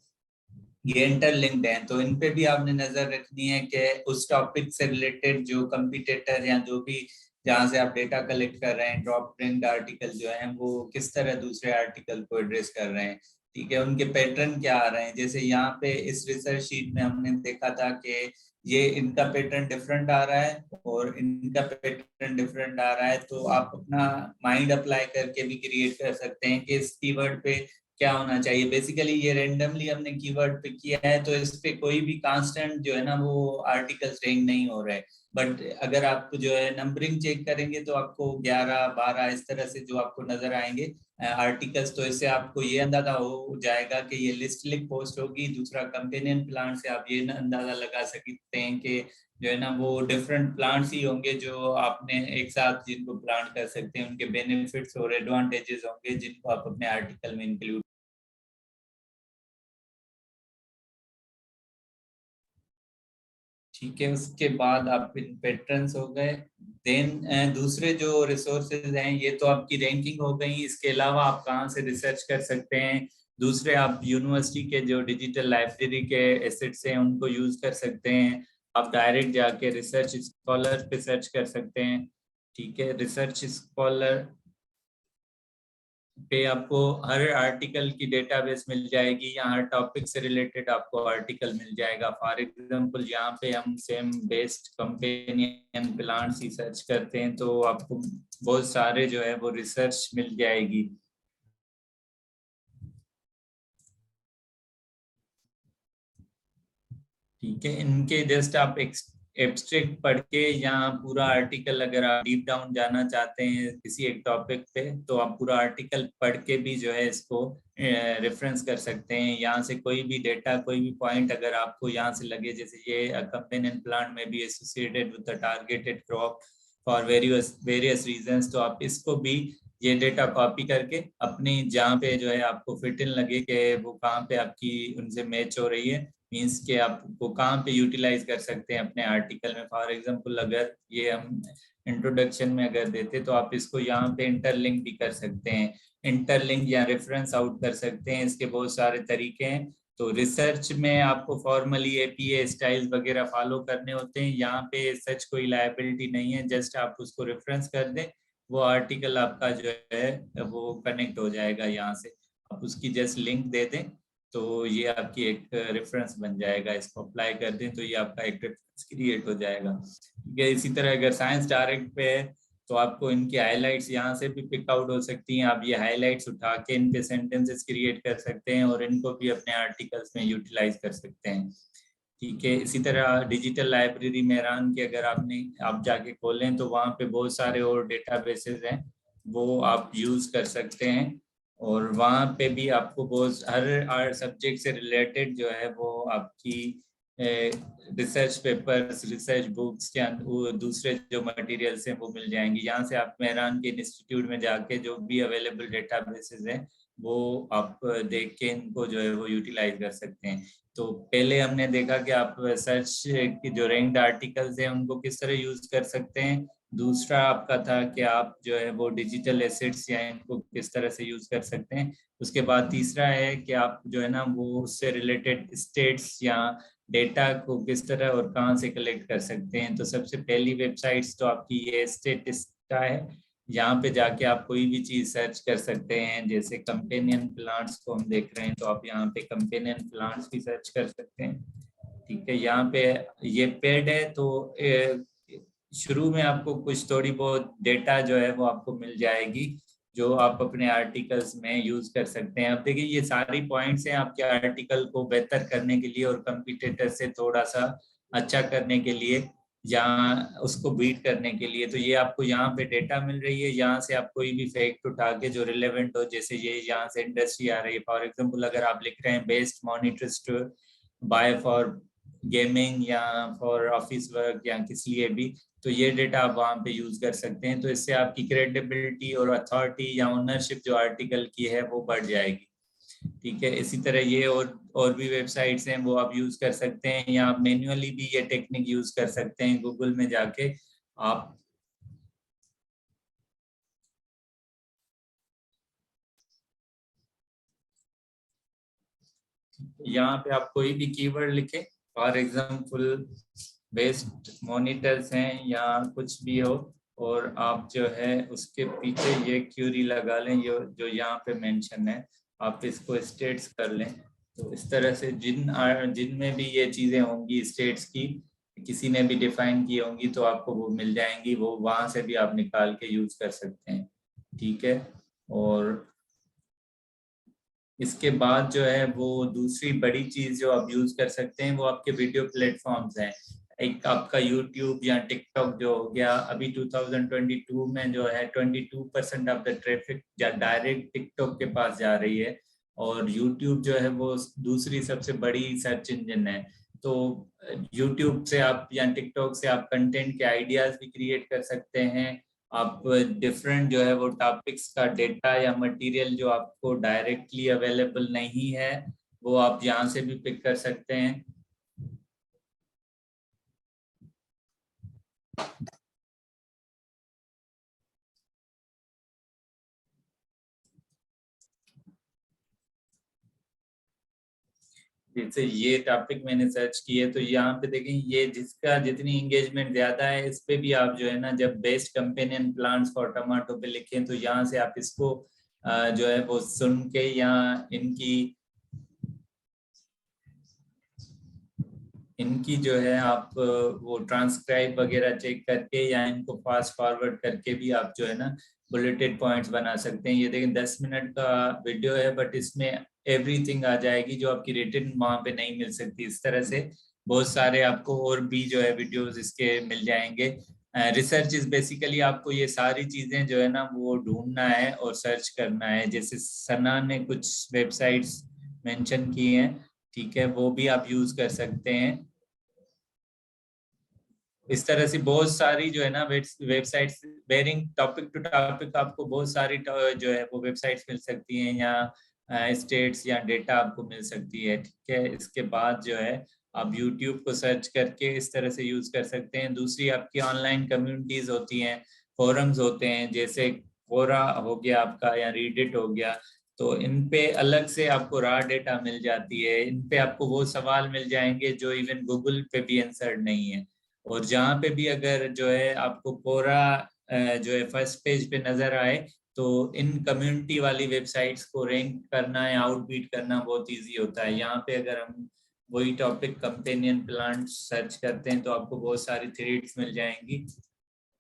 ये इंटरलिंक्ड हैं। तो इन पे भी आपने नजर रखनी है कि उस टॉपिक से रिलेटेड जो कंपटीटर या जो भी जहां से आप डेटा कलेक्ट कर रहे हैं, टॉप रैंक आर्टिकल जो है वो किस तरह दूसरे आर्टिकल को एड्रेस कर रहे हैं। ठीक है, उनके पैटर्न क्या आ रहे हैं। जैसे यहाँ पे इस रिसर्च शीट में हमने देखा था कि ये इनका पैटर्न डिफरेंट आ रहा है और इनका पैटर्न डिफरेंट आ रहा है। तो आप अपना माइंड अप्लाई करके भी क्रिएट कर सकते हैं कि इस कीवर्ड पे क्या होना चाहिए। बेसिकली ये रेंडमली हमने कीवर्ड पे किया है तो इस पे कोई भी कांस्टेंट जो है ना वो आर्टिकल्स रैंक नहीं हो रहा है। बट अगर आप जो है नंबरिंग चेक करेंगे तो आपको 11 12 इस तरह से जो आपको नजर आएंगे आर्टिकल्स। तो इससे आपको ये अंदाजा हो जाएगा कि ये लिस्ट लिक पोस्ट होगी। दूसरा, कंपेनियन प्लांट से आप ये अंदाजा लगा सकते हैं कि जो है ना वो डिफरेंट प्लांट्स ही होंगे जो आपने एक साथ जिनको प्लांट कर सकते हैं, उनके बेनिफिट्स और एडवांटेजेस होंगे जिनको आप अपने आर्टिकल में इंक्लूड। ठीक है, उसके बाद आप इन पैटर्न्स हो गए। देन दूसरे जो रिसोर्सेज हैं ये तो आपकी रैंकिंग हो गई। इसके अलावा आप कहाँ से रिसर्च कर सकते हैं? दूसरे, आप यूनिवर्सिटी के जो डिजिटल लाइब्रेरी के एसेट्स हैं उनको यूज कर सकते हैं। आप डायरेक्ट जाके रिसर्च स्कॉलर पे सर्च कर सकते हैं। ठीक है, रिसर्च स्कॉलर पे आपको हर आर्टिकल की डेटाबेस मिल जाएगी, या हर टॉपिक से रिलेटेड आपको आर्टिकल मिल जाएगा। फॉर एग्जांपल यहाँ पे हम सेम बेस्ड कंपेनियन प्लांट्स ही सर्च करते हैं तो आपको बहुत सारे जो है वो रिसर्च मिल जाएगी। ठीक है, इनके जस्ट आप एब्स्ट्रैक्ट पढ़ के या पूरा आर्टिकल, अगर आप डीप डाउन जाना चाहते हैं किसी एक टॉपिक पे, तो आप पूरा आर्टिकल पढ़ के भी जो है इसको रेफरेंस कर सकते हैं। यहाँ से कोई भी डेटा, कोई भी पॉइंट अगर आपको यहाँ से लगे, जैसे ये कंपेनियन प्लांट में be associated with the targeted crop for various reasons, तो आप इसको भी ये डेटा कॉपी करके अपनी जहाँ पे जो है आपको फिट इन लगे कि वो कहाँ पे आपकी उनसे मैच हो रही है, मीन्स के आपको कहाँ पे यूटिलाइज कर सकते हैं अपने आर्टिकल में। फॉर एग्जांपल अगर ये हम इंट्रोडक्शन में अगर देते तो आप इसको यहाँ पे इंटरलिंक भी कर सकते हैं, इंटरलिंक या रेफरेंस आउट कर सकते हैं। इसके बहुत सारे तरीके हैं। तो रिसर्च में आपको फॉर्मली एपीए स्टाइल वगैरह फॉलो करने होते हैं, यहाँ पे सच कोई लायबिलिटी नहीं है। जस्ट आप उसको रेफरेंस कर दें, वो आर्टिकल आपका जो है वो कनेक्ट हो जाएगा। यहाँ से आप उसकी जस्ट लिंक दे दें तो ये आपकी एक रेफरेंस बन जाएगा। इसको अप्लाई कर दें तो ये आपका एक रेफरेंस क्रिएट हो जाएगा। ठीक है, इसी तरह अगर साइंस डायरेक्ट पे है तो आपको इनकी हाइलाइट्स यहाँ से भी पिक आउट हो सकती हैं। आप ये हाइलाइट्स उठा के इनके सेंटेंसेस क्रिएट कर सकते हैं और इनको भी अपने आर्टिकल्स में यूटिलाइज कर सकते हैं। ठीक है, इसी तरह डिजिटल लाइब्रेरी मेहरान की अगर आप जाके खोलें तो वहाँ पे बहुत सारे और डेटाबेसेस हैं, वो आप यूज कर सकते हैं। और वहाँ पे भी आपको बहुत हर सब्जेक्ट से रिलेटेड जो है वो आपकी रिसर्च पेपर्स, रिसर्च बुक्स या दूसरे जो मटेरियल्स हैं वो मिल जाएंगी। यहाँ से आप मेहरान के इंस्टीट्यूट में जाके जो भी अवेलेबल डेटाबेसेस हैं वो आप देख के इनको जो है वो यूटिलाइज कर सकते हैं। तो पहले हमने देखा कि आप सर्च की जो रैंक्ड आर्टिकल्स हैं उनको किस तरह यूज कर सकते हैं। दूसरा आपका था कि आप जो है वो डिजिटल एसेट्स या इनको किस तरह से यूज कर सकते हैं। उसके बाद तीसरा है कि आप जो है ना वो उससे रिलेटेड स्टेट्स या डेटा को किस तरह और कहाँ से कलेक्ट कर सकते हैं। तो सबसे पहली वेबसाइट्स तो आपकी ये स्टेटिस्टा है, यहाँ पे जाके आप कोई भी चीज सर्च कर सकते हैं। जैसे कंपेनियन प्लांट्स को हम देख रहे हैं तो आप यहाँ पे कंपेनियन प्लांट्स भी सर्च कर सकते हैं। ठीक है, यहाँ पे ये पेड है तो शुरू में आपको कुछ थोड़ी बहुत डेटा जो है वो आपको मिल जाएगी जो आप अपने आर्टिकल्स में यूज कर सकते हैं। अब देखिए ये सारी पॉइंट्स हैं आपके आर्टिकल को बेहतर करने के लिए और कंपटीटर से थोड़ा सा अच्छा करने के लिए या उसको बीट करने के लिए। तो ये आपको यहाँ पे डेटा मिल रही है, यहाँ से आप कोई भी फैक्ट उठा के जो रिलेवेंट हो, जैसे ये यहाँ से इंडस्ट्री आ रही है। फॉर एग्जांपल अगर आप लिख रहे हैं best monitors to buy for gaming या फॉर ऑफिस वर्क या किस लिए भी, तो ये डेटा आप वहाँ पे यूज कर सकते हैं। तो इससे आपकी क्रेडिबिलिटी और अथॉरिटी या ओनरशिप जो आर्टिकल की है वो बढ़ जाएगी। ठीक है, इसी तरह ये और भी वेबसाइट्स हैं वो आप यूज कर सकते हैं, या आप मैन्युअली भी ये टेक्निक यूज कर सकते हैं। गूगल में जाके आप यहाँ पे आप कोई भी कीवर्ड लिखे, फॉर एग्जांपल बेस्ट मॉनिटर्स हैं या कुछ भी हो, और आप जो है उसके पीछे ये क्यूरी लगा लें ये जो यहाँ पे मेंशन है, आप इसको स्टेट्स कर लें। तो इस तरह से जिनमें भी ये चीजें होंगी स्टेट्स की, किसी ने भी डिफाइन की होंगी तो आपको वो मिल जाएंगी, वो वहां से भी आप निकाल के यूज कर सकते हैं। ठीक है, और इसके बाद जो है वो दूसरी बड़ी चीज जो आप यूज कर सकते हैं वो आपके वीडियो प्लेटफॉर्म्स हैं। एक आपका यूट्यूब या टिकटॉक जो हो गया, अभी 2022 में जो है 22% of the traffic direct TikTok के पास जा रही है, और यूट्यूब जो है वो दूसरी सबसे बड़ी सर्च इंजन है। तो यूट्यूब से आप या टिकटॉक से आप कंटेंट के आइडियाज भी क्रिएट कर सकते हैं। आप डिफरेंट जो है वो टॉपिक्स का डेटा या मटेरियल जो आपको डायरेक्टली अवेलेबल नहीं है वो आप यहाँ से भी पिक कर सकते हैं। जैसे ये टॉपिक मैंने सर्च किए तो यहाँ पे देखें ये जिसका जितनी एंगेजमेंट ज्यादा है इस पे भी आप जो है ना जब best companion plants for tomato पे लिखें तो यहाँ से आप इसको जो है वो सुन के या इनकी जो है आप वो ट्रांसक्राइब वगैरह चेक करके या इनको फास्ट फॉरवर्ड करके भी आप जो है ना बुलेटेड पॉइंट्स बना सकते हैं। ये देखें 10 मिनट का वीडियो है, बट इसमें एवरीथिंग आ जाएगी जो आपकी रिटन वहां पे नहीं मिल सकती। इस तरह से बहुत सारे आपको और भी जो है वीडियोस इसके मिल जाएंगे। रिसर्च इज बेसिकली आपको ये सारी चीजें जो है ना वो ढूंढना है और सर्च करना है। जैसे सना ने कुछ वेबसाइट्स मेंशन की हैं, ठीक है, वो भी आप यूज कर सकते हैं। इस तरह से बहुत सारी जो है ना websites varying topic to topic आपको बहुत सारी जो है वो वेबसाइट्स मिल सकती हैं, या स्टेट्स या डेटा आपको मिल सकती है, ठीक है। इसके बाद जो है आप YouTube को सर्च करके इस तरह से यूज कर सकते हैं। दूसरी आपकी ऑनलाइन कम्युनिटीज होती हैं, फोरम्स होते हैं, जैसे कोरा हो गया आपका या रीडिट हो गया। तो इन पे अलग से आपको रॉ डेटा मिल जाती है। इन पे आपको वो सवाल मिल जाएंगे जो इवन गूगल पे भी आंसर्ड नहीं है। और जहाँ पे भी अगर जो है आपको कोरा जो है फर्स्ट पेज पे नजर आए, तो इन कम्युनिटी वाली वेबसाइट्स को रैंक करना या आउटबीट करना बहुत इजी होता है। यहाँ पे अगर हम वही टॉपिक कंपेनियन प्लांट सर्च करते हैं तो आपको बहुत सारी थ्रेड्स मिल जाएंगी।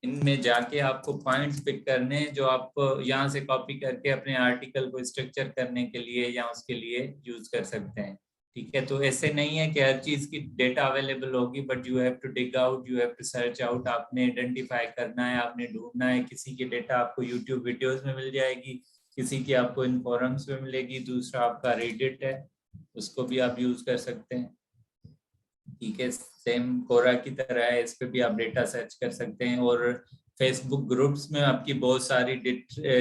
इनमें जाके आपको पॉइंट्स पिक करने हैं जो आप यहाँ से कॉपी करके अपने आर्टिकल को स्ट्रक्चर करने के लिए या उसके लिए यूज कर सकते हैं, ठीक है। तो ऐसे नहीं है कि हर चीज की डेटा अवेलेबल होगी, but you have to dig out, you have to search out. आपने आइडेंटिफाई करना है, आपने ढूंढना है। किसी की डेटा आपको यूट्यूब वीडियोस में मिल जाएगी, किसी की आपको इन फोरम्स में मिलेगी। दूसरा आपका रेडिट है, उसको भी आप यूज कर सकते हैं, ठीक है। सेम कोरा की तरह है, इस पे भी आप डेटा सर्च कर सकते हैं। और फेसबुक ग्रुप्स में आपकी बहुत सारी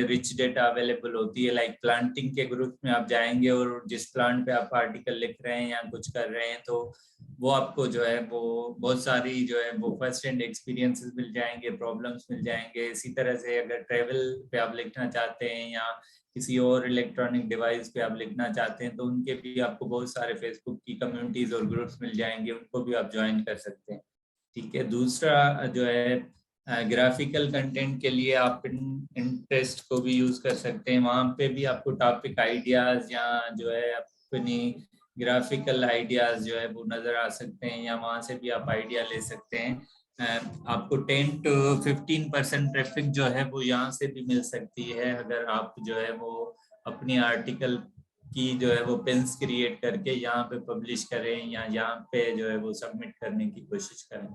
रिच डेटा अवेलेबल होती है। लाइक प्लांटिंग के ग्रुप में आप जाएंगे और जिस प्लांट पे आप आर्टिकल लिख रहे हैं या कुछ कर रहे हैं, तो वो आपको जो है वो बहुत सारी जो है वो फर्स्ट हैंड एक्सपीरियंसेस मिल जाएंगे, प्रॉब्लम्स मिल जाएंगे। इसी तरह से अगर ट्रेवल पे आप लिखना चाहते हैं या किसी और इलेक्ट्रॉनिक डिवाइस पे आप लिखना चाहते हैं, तो उनके भी आपको बहुत सारे फेसबुक की कम्युनिटीज और ग्रुप्स मिल जाएंगे, उनको भी आप ज्वाइन कर सकते हैं, ठीक है। दूसरा जो है ग्राफिकल कंटेंट के लिए आप इंटरेस्ट को भी यूज कर सकते हैं। वहाँ पे भी आपको टॉपिक आइडियाज या जो है अपनी ग्राफिकल आइडियाज जो है वो नजर आ सकते हैं, या वहाँ से भी आप आइडिया ले सकते हैं। आपको 10 to 15% ट्रैफिक जो है वो यहाँ से भी मिल सकती है, अगर आप जो है वो अपनी आर्टिकल की जो है वो पिन्स क्रिएट करके यहाँ पे पब्लिश करें या यहाँ पे जो है वो सबमिट करने की कोशिश करें।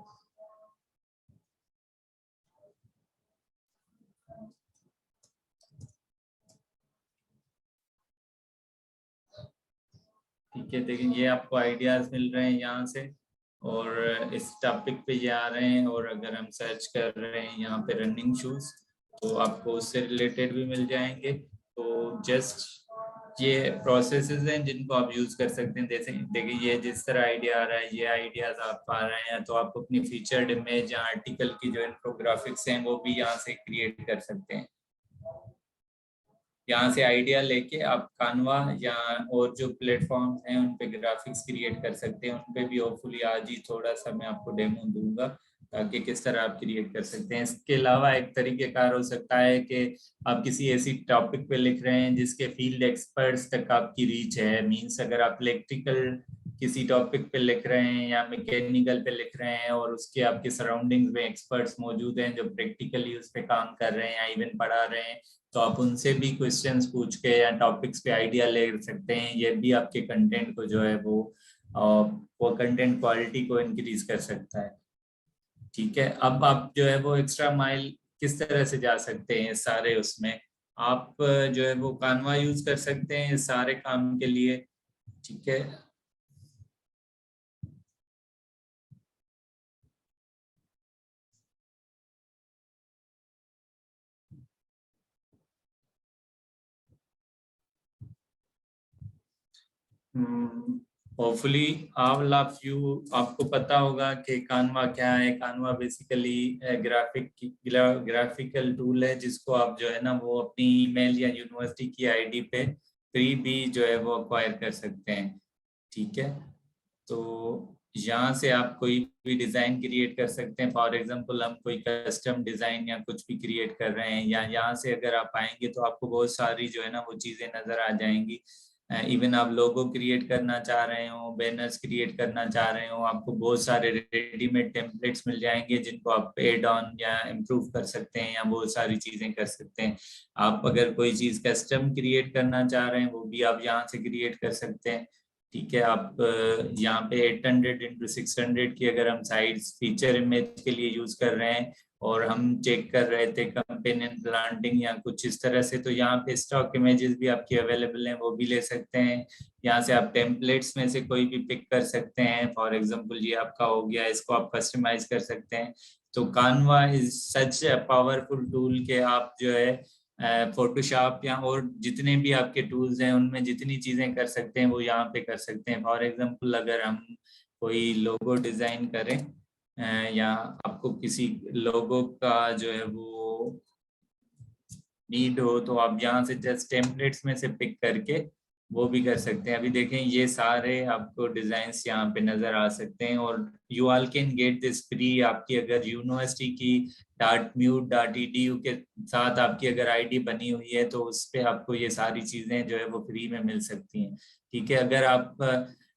ठीक है, देखिए ये आपको आइडियाज मिल रहे हैं यहाँ से, और इस टॉपिक पे ये आ रहे हैं। और अगर हम सर्च कर रहे हैं यहाँ पे रनिंग शूज, तो आपको उससे रिलेटेड भी मिल जाएंगे। तो जस्ट ये प्रोसेसेस हैं जिनको आप यूज कर सकते हैं। जैसे देखिए ये जिस तरह आइडिया आ रहा है, ये आइडियाज आप पा रहे हैं, तो आप अपनी फीचर्ड इमेज या आर्टिकल की जो इन्फोग्राफिक्स हैं वो भी यहाँ से क्रिएट कर सकते हैं। यहाँ से आइडिया लेके आप कानवा या और जो प्लेटफॉर्म्स हैं उन पे ग्राफिक्स क्रिएट कर सकते हैं। उन पे भी होपफुली आज ही थोड़ा सा मैं आपको डेमो दूंगा, ताकि किस तरह आप क्रिएट कर सकते हैं। इसके अलावा एक तरीकेकार हो सकता है कि आप किसी ऐसी टॉपिक पे लिख रहे हैं जिसके फील्ड एक्सपर्ट्स तक आपकी रीच है। मींस अगर आप इलेक्ट्रिकल किसी टॉपिक पे लिख रहे हैं या मैकेनिकल पे लिख रहे हैं और उसके आपके सराउंडिंग्स में एक्सपर्ट्स मौजूद हैं जो प्रैक्टिकली उस पर काम कर रहे हैं या इवन पढ़ा रहे हैं, तो आप उनसे भी क्वेश्चंस पूछ के या टॉपिक्स पे आइडिया ले सकते हैं। ये भी आपके कंटेंट को जो है वो कंटेंट क्वालिटी को इंक्रीज कर सकता है, ठीक है। अब आप जो है वो एक्स्ट्रा माइल किस तरह से जा सकते हैं सारे उसमें, आप जो है वो कानवा यूज कर सकते हैं सारे काम के लिए, ठीक है। होपफुली ऑल ऑफ यू आपको पता होगा कि कानवा क्या है। कानवा बेसिकली ग्राफिकल टूल है जिसको आप जो है ना वो अपनी ईमेल या यूनिवर्सिटी की आईडी पे फ्री भी जो है वो अक्वायर कर सकते हैं, ठीक है। तो यहाँ से आप कोई भी डिजाइन क्रिएट कर सकते हैं। फॉर एग्जांपल हम कोई कस्टम डिजाइन या कुछ भी क्रिएट कर रहे हैं, या यहाँ से अगर आप आएंगे तो आपको बहुत सारी जो है ना वो चीजें नजर आ जाएंगी। इवन आप लोगो क्रिएट करना चाह रहे हो, बैनर्स क्रिएट करना चाह रहे हो, आपको बहुत सारे रेडीमेड टेम्पलेट्स मिल जाएंगे जिनको आप एड ऑन या इम्प्रूव कर सकते हैं या बहुत सारी चीजें कर सकते हैं। आप अगर कोई चीज कस्टम क्रिएट करना चाह रहे हैं वो भी आप यहाँ से क्रिएट कर सकते हैं। ठीक है, आप यहाँ पे 800x600 की अगर हम साइज फीचर इमेज के लिए यूज कर रहे हैं और हम चेक कर रहे थे कंपेनियन प्लांटिंग या कुछ इस तरह से, तो यहाँ पे स्टॉक इमेजेस भी आपकी अवेलेबल हैं, वो भी ले सकते हैं। यहाँ से आप टेम्पलेट्स में से कोई भी पिक कर सकते हैं। फॉर एग्जांपल ये आपका हो गया, इसको आप कस्टमाइज कर सकते हैं। तो कानवा is such a powerful tool के आप जो है फोटोशॉप या और जितने भी आपके टूल्स हैं उनमें जितनी चीजें कर सकते हैं वो यहाँ पे कर सकते हैं। फॉर एग्जांपल अगर हम कोई लोगो डिजाइन करें या आपको किसी लोगो का जो है वो नीड हो, तो आप यहाँ से जस्ट टेम्पलेट्स में से पिक करके वो भी कर सकते हैं। अभी देखें ये सारे आपको डिजाइन्स यहाँ पे नजर आ सकते हैं, और you all can get this free. आपकी अगर यूनिवर्सिटी की .mute.edu के साथ आपकी अगर आईडी बनी हुई है तो उस पर आपको ये सारी चीजें जो है वो फ्री में मिल सकती हैं। ठीक है, अगर आप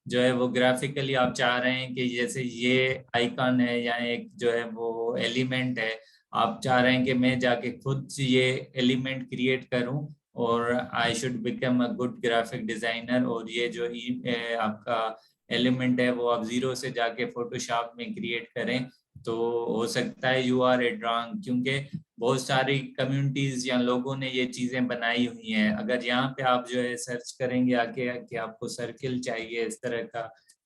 जो है वो ग्राफिकली आप चाह रहे हैं कि जैसे ये आइकन है या एक जो है वो एलिमेंट है, आप चाह रहे हैं कि मैं जाके खुद ये एलिमेंट क्रिएट करूं और I should become a good graphic designer, और ये जो आपका एलिमेंट है वो आप जीरो से जाके फोटोशॉप में क्रिएट करें, तो हो सकता है यू आर एट रॉन्ग, क्योंकि बहुत सारी कम्युनिटीज या लोगों ने ये चीजें बनाई हुई हैं। अगर यहाँ पे आप जो है सर्च करेंगे आके कि आपको सर्किल चाहिए इस तरह का,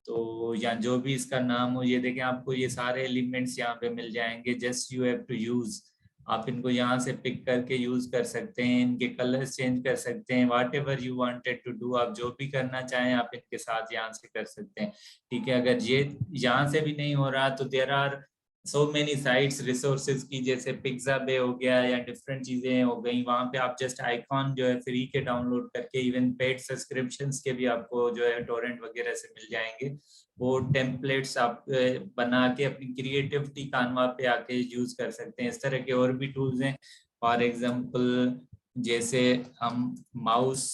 तो या जो भी इसका नाम हो, ये देखें आपको ये सारे एलिमेंट्स यहाँ पे मिल जाएंगे। Just you have to use, आप इनको यहाँ से पिक करके यूज कर सकते हैं, इनके कलर्स चेंज कर सकते हैं, whatever you wanted to do, आप जो भी करना चाहें आप इनके साथ यहाँ से कर सकते हैं। ठीक है, अगर ये यहाँ से भी नहीं हो रहा तो there are so many sites resources की, जैसे पिक्साबे हो गया या डिफरेंट चीजें हो गई, वहां पे आप जस्ट आइकॉन जो है फ्री के डाउनलोड करके, इवन पेड सब्सक्रिप्शंस के भी आपको जो है टोरेंट वगैरह से मिल जाएंगे। वो टेम्पलेट्स आप बना के अपनी क्रिएटिविटी कानवा पे आके यूज कर सकते हैं। इस तरह के और भी टूल्स हैं। फॉर एग्जांपल जैसे हम माउस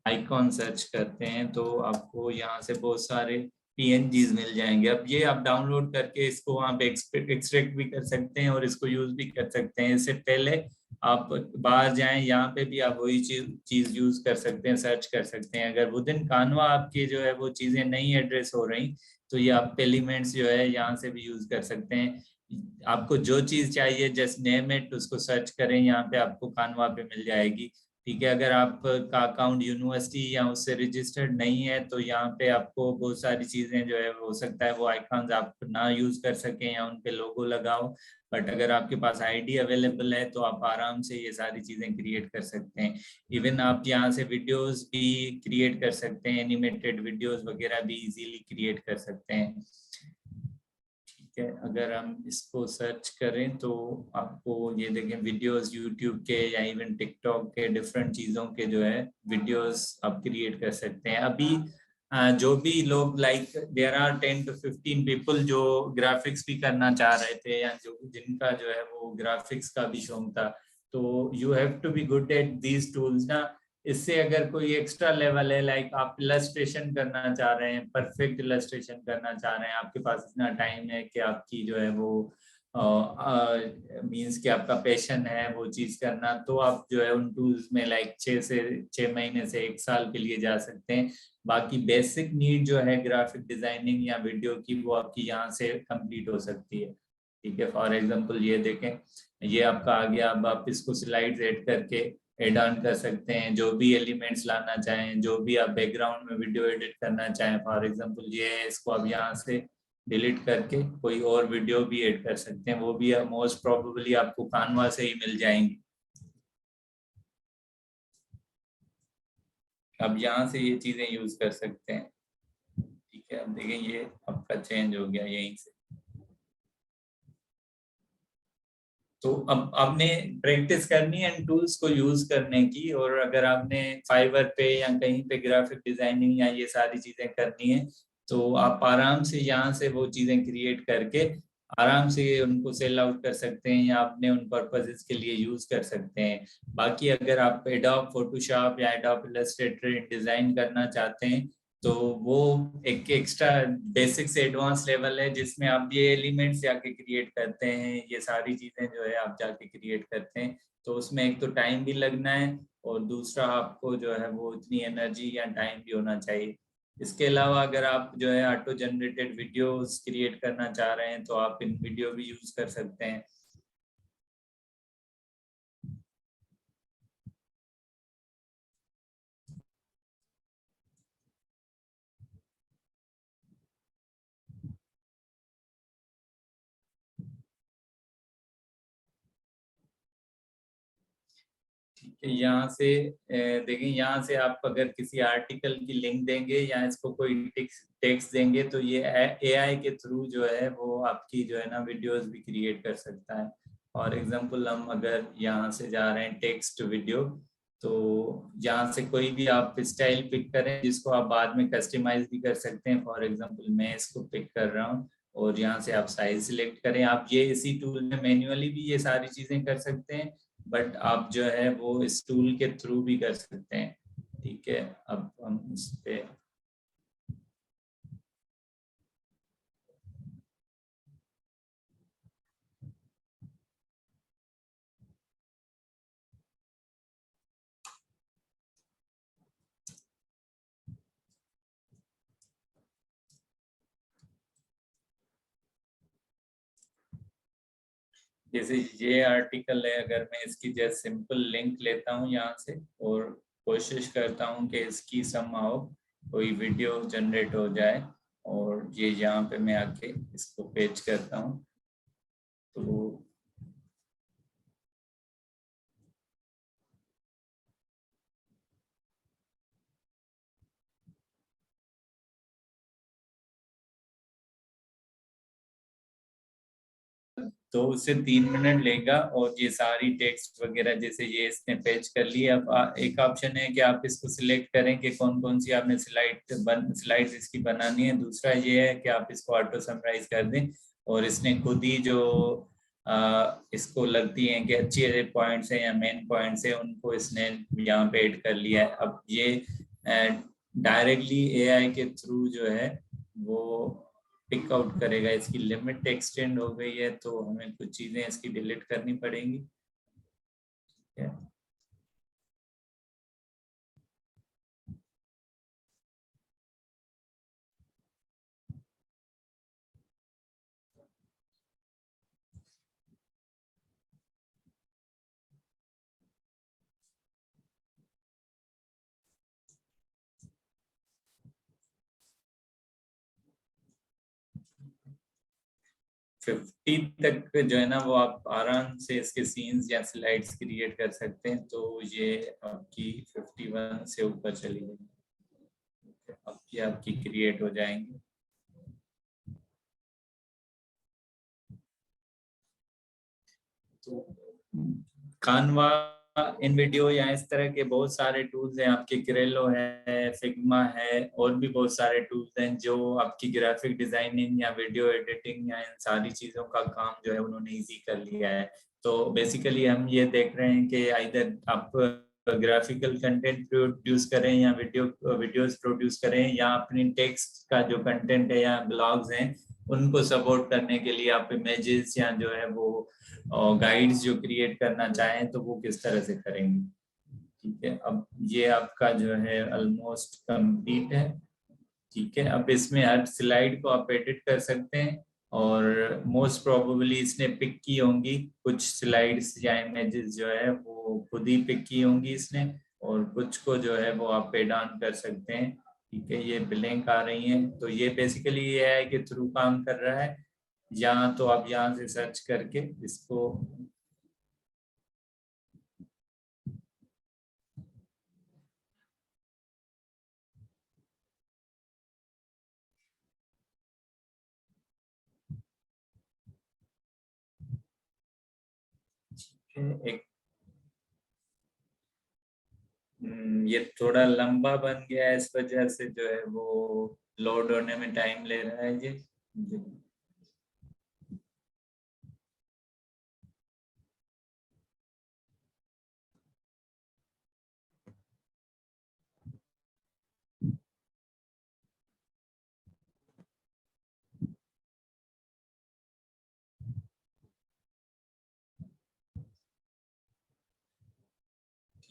आइकॉन सर्च करते हैं तो आपको यहाँ से बहुत सारे PNGs मिल जाएंगे। अब ये आप डाउनलोड करके इसको वहाँ पे एक्सट्रैक्ट भी कर सकते हैं और इसको यूज भी कर सकते हैं। इससे पहले आप बाहर जाएं, यहाँ पे भी आप वही चीज यूज कर सकते हैं, सर्च कर सकते हैं। अगर विदिन कानवा आपकी जो है वो चीजें नहीं एड्रेस हो रही तो ये आप एलिमेंट्स जो है यहाँ से भी यूज कर सकते हैं। आपको जो चीज चाहिए जस्ट नेम इट, उसको सर्च करें, यहाँ पे आपको कानवा पे मिल जाएगी। ठीक है, अगर आपका अकाउंट यूनिवर्सिटी या उससे रजिस्टर्ड नहीं है तो यहाँ पे आपको बहुत सारी चीजें जो है हो सकता है वो आइकॉन्स आप ना यूज कर सकें या उन पे लोगो लगाओ, बट अगर आपके पास आईडी अवेलेबल है तो आप आराम से ये सारी चीजें क्रिएट कर सकते हैं। इवन आप यहाँ से वीडियोस भी क्रिएट कर सकते हैं, एनिमेटेड वीडियोस वगैरह भी इजीली क्रिएट कर सकते हैं। ठीक है, अगर हम इसको सर्च करें तो आपको ये देखें वीडियोस यूट्यूब के या इवन टिकटॉक के डिफरेंट चीज़ों के जो है वीडियोस आप क्रिएट कर सकते हैं। अभी जो भी लोग like there are 10 to 15 people जो ग्राफिक्स भी करना चाह रहे थे या जो जिनका जो है वो ग्राफिक्स का भी शौक था, तो you have to be good at these tools ना। इससे अगर कोई एक्स्ट्रा लेवल है, लाइक आप इलस्ट्रेशन करना चाह रहे हैं, परफेक्ट इलस्ट्रेशन करना चाह रहे हैं, आपके पास इतना टाइम है कि आपकी जो है वो मींस कि आपका पैशन है वो चीज करना, तो आप जो है उन टूल्स में लाइक 6 महीने से 1 साल के लिए जा सकते हैं। बाकी बेसिक नीड जो है ग्राफिक डिजाइनिंग या वीडियो की वो आपकी यहाँ से कंप्लीट हो सकती है। ठीक है, फॉर एग्जांपल ये देखें, ये आपका आ गया। अब आप इसको स्लाइड्स ऐड करके एड ऑन कर सकते हैं, जो भी एलिमेंट्स लाना चाहें, जो भी आप बैकग्राउंड में वीडियो एडिट करना चाहें। फॉर एग्जांपल ये है, इसको आप यहाँ से डिलीट करके कोई और वीडियो भी ऐड कर सकते हैं, वो भी मोस्ट प्रोबेबली आपको कानवा से ही मिल जाएंगी। अब यहाँ से ये चीजें यूज कर सकते हैं। ठीक है, अब देखें ये आपका चेंज हो गया यहीं से। तो अब आपने प्रैक्टिस करनी है इन टूल्स को यूज करने की, और अगर आपने फाइवर पे या कहीं पे ग्राफिक डिजाइनिंग या ये सारी चीजें करनी है तो आप आराम से यहाँ से वो चीजें क्रिएट करके आराम से उनको सेल आउट कर सकते हैं या अपने उन पर्पसेस के लिए यूज कर सकते हैं। बाकी अगर आप एडोब फोटोशॉप या एडोब इलस्ट्रेटर डिजाइन करना चाहते हैं तो वो एक एक्स्ट्रा बेसिक से एडवांस लेवल है जिसमें आप ये एलिमेंट्स जाके क्रिएट करते हैं, ये सारी चीजें जो है आप जाके क्रिएट करते हैं। तो उसमें एक तो टाइम भी लगना है और दूसरा आपको जो है वो इतनी एनर्जी या टाइम भी होना चाहिए। इसके अलावा अगर आप जो है ऑटो जनरेटेड वीडियोस क्रिएट करना चाह रहे हैं तो आप इन वीडियो भी यूज कर सकते हैं। ठीक है, यहाँ से देखिए, यहाँ से आप अगर किसी आर्टिकल की लिंक देंगे या इसको कोई टेक्स्ट देंगे तो ये एआई के थ्रू जो है वो आपकी जो है ना वीडियोस भी क्रिएट कर सकता है। और एग्जांपल हम अगर यहाँ से जा रहे हैं टेक्स्ट वीडियो, तो यहाँ से कोई भी आप स्टाइल पिक करें जिसको आप बाद में कस्टमाइज भी कर सकते हैं। फॉर एग्जांपल मैं इसको पिक कर रहा हूँ और यहाँ से आप साइज सिलेक्ट करें। आप ये इसी टूल में मैन्युअली भी ये सारी चीजें कर सकते हैं, बट आप जो है वो इस टूल के थ्रू भी कर सकते हैं। ठीक है, अब हम इस पे जैसे ये आर्टिकल है, अगर मैं इसकी जैसे सिंपल लिंक लेता हूँ यहाँ से और कोशिश करता हूँ कि इसकी समहाउ कोई वीडियो जनरेट हो जाए और ये यहाँ पे मैं आके इसको पेज करता हूँ तो तो उससे 3 मिनट लेगा और ये सारी टेक्स्ट वगैरह जैसे ये इसने पेज कर ली। अब एक ऑप्शन है कि आप इसको सिलेक्ट करें कि कौन कौन सी आपने स्लाइड्स इसकी बनानी है। दूसरा ये है कि आप इसको ऑटो समराइज कर दें और इसने खुद ही जो इसको लगती है कि अच्छे पॉइंट्स है या मेन पॉइंट्स है उनको इसने यहाँ पे ऐड कर लिया है। अब ये डायरेक्टली एआई के थ्रू जो है वो पिक आउट करेगा। इसकी लिमिट एक्सटेंड हो गई है तो हमें कुछ चीजें इसकी डिलीट करनी पड़ेंगी। ठीक है, 50 तक जो है ना वो आप आराम से इसके सीन्स या स्लाइड्स क्रिएट कर सकते हैं। तो ये आपकी 51 से ऊपर चली गई, अब ये आपकी क्रिएट हो जाएंगी। तो कानवा, इन वीडियो या इस तरह के बहुत सारे टूल्स हैं आपके, ग्रेलो है, फिग्मा है, और भी बहुत सारे टूल्स हैं जो आपकी ग्राफिक डिजाइनिंग या वीडियो एडिटिंग या इन सारी चीजों का काम जो है उन्होंने इजी कर लिया है। तो बेसिकली हम ये देख रहे हैं कि इधर आप ग्राफिकल कंटेंट प्रोड्यूस करें या वीडियोस प्रोड्यूस करें या अपनी टेक्स्ट का जो कंटेंट है या ब्लॉग्स हैं उनको सपोर्ट करने के लिए आप इमेजेस या जो है वो गाइड्स जो क्रिएट करना चाहें तो वो किस तरह से करेंगे। ठीक है, अब ये आपका जो है ऑलमोस्ट कंप्लीट है। ठीक है, अब इसमें हर स्लाइड को आप एडिट कर सकते हैं और मोस्ट प्रोबेबली इसने पिक की होंगी कुछ स्लाइड्स या इमेजेस जो है वो खुद ही पिक की होंगी इसने, और कुछ को जो है वो आप एड ऑन कर सकते हैं। ठीक है, ये ब्लैंक आ रही हैं तो ये बेसिकली ये है कि थ्रू काम कर रहा है। या तो आप यहाँ से सर्च करके इसको एक ये थोड़ा लंबा बन गया है, इस वजह से जो है वो लोड होने में टाइम ले रहा है जी।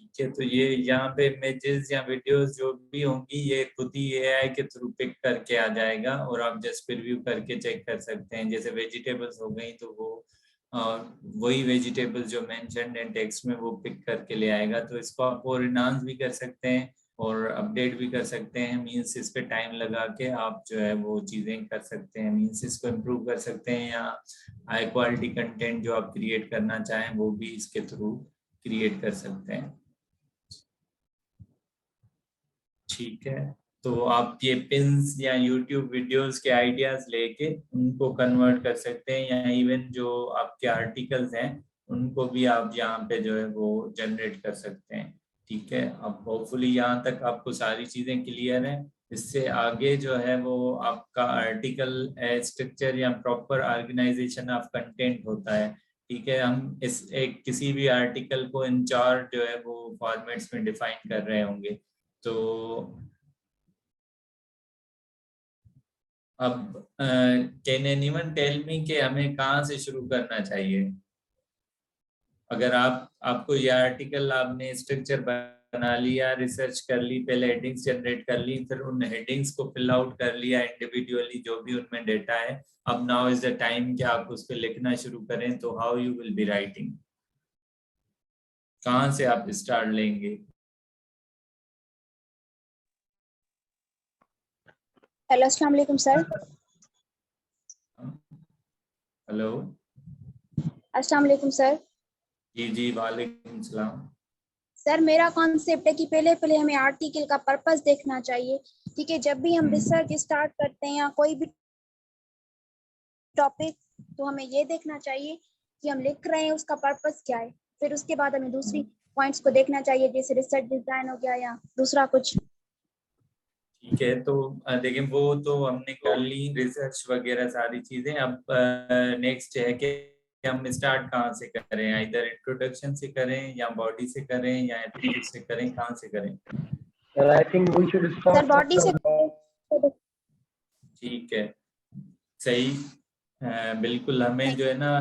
ठीक है, तो ये यहाँ पे इमेजेस या वीडियोस जो भी होंगी ये खुद ही एआई के थ्रू पिक करके आ जाएगा और आप जस्ट प्रीव्यू करके चेक कर सकते हैं। जैसे वेजिटेबल्स हो गई तो वो वही वेजिटेबल्स जो मेंशन्ड है टेक्स्ट में वो पिक करके ले आएगा। तो इसको आप और इनहांस भी कर सकते हैं और अपडेट भी कर सकते हैं। मीन्स इस पे टाइम लगा के आप जो है वो चीजें कर सकते हैं। मीन्स इसको इम्प्रूव कर सकते हैं या हाई क्वालिटी कंटेंट जो आप क्रिएट करना चाहें वो भी इसके थ्रू क्रिएट कर सकते हैं। ठीक है, तो आप ये पिन्स या यूट्यूब वीडियोस के आइडियाज लेके उनको कन्वर्ट कर सकते हैं या इवन जो आपके आर्टिकल्स हैं उनको भी आप यहाँ पे जो है वो जनरेट कर सकते हैं। ठीक है, अब होपफुली यहाँ तक आपको सारी चीजें क्लियर हैं। इससे आगे जो है वो आपका आर्टिकल स्ट्रक्चर या प्रॉपर ऑर्गेनाइजेशन ऑफ कंटेंट होता है। ठीक है, हम इस एक किसी भी आर्टिकल को इन चार जो है वो फॉर्मेट्स में डिफाइन कर रहे होंगे। तो अब कैन एनीवन टेल मी कि हमें कहाँ से शुरू करना चाहिए? अगर आपको ये आर्टिकल आपने स्ट्रक्चर बना लिया, रिसर्च कर ली, पहले हेडिंग्स जनरेट कर ली, फिर उन हेडिंग्स को फिल आउट कर लिया इंडिविजुअली जो भी उनमें डेटा है, अब नाउ इज द टाइम कि आप उस पर लिखना शुरू करें। तो how you will be writing, कहाँ से आप स्टार्ट लेंगे? हेलो, अस्सलाम वालेकुम सर। हेलो, अस्सलाम वालेकुम सर। जी जी, वालेकुम सलाम। सर मेरा कॉन्सेप्ट है कि पहले हमें आर्टिकल का पर्पस देखना चाहिए। ठीक है, जब भी हम रिसर्च स्टार्ट करते हैं या कोई भी टॉपिक, तो हमें ये देखना चाहिए कि हम लिख रहे हैं उसका पर्पस क्या है। फिर उसके बाद हमें दूसरी पॉइंट्स को देखना चाहिए, जैसे रिसर्च डिजाइन हो गया या दूसरा कुछ। ठीक है, तो देखिए वो तो हमने कर ली रिसर्च वगैरह सारी चीजें। अब नेक्स्ट है कि हम स्टार्ट कहाँ से करें? इधर इंट्रोडक्शन से करें या बॉडी से करें या एप्टीट्यूड से करें, कहाँ से करें? I think we should sir start body से। ठीक है, सही। बिल्कुल, हमें जो है ना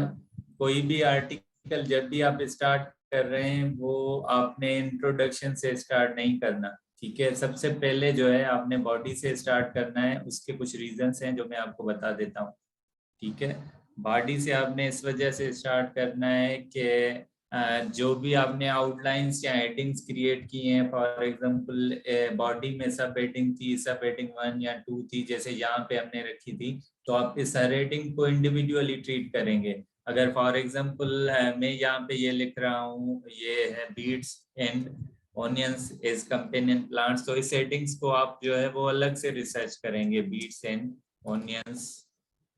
कोई भी आर्टिकल जब भी आप स्टार्ट कर रहे हैं वो आपने इंट्रोडक्शन से स्टार्ट नहीं करना। ठीक है, सबसे पहले जो है आपने बॉडी से स्टार्ट करना है। उसके कुछ रीजंस हैं जो मैं आपको बता देता हूँ। ठीक है, बॉडी से आपने इस वजह से स्टार्ट करना है कि जो भी आपने आउटलाइंस या हेडिंग्स क्रिएट की हैं, फॉर एग्जांपल बॉडी में सब हेडिंग थी, सब हेडिंग 1 या 2 थी, जैसे यहाँ पे हमने रखी थी, तो आप इस हर हेडिंग को इंडिविजुअली ट्रीट करेंगे। अगर फॉर एग्जांपल मैं यहाँ पे ये लिख रहा हूँ, ये है beets and onions as companion plants, तो इस हेडिंग्स को आप जो है वो अलग से रिसर्च करेंगे, beets and onions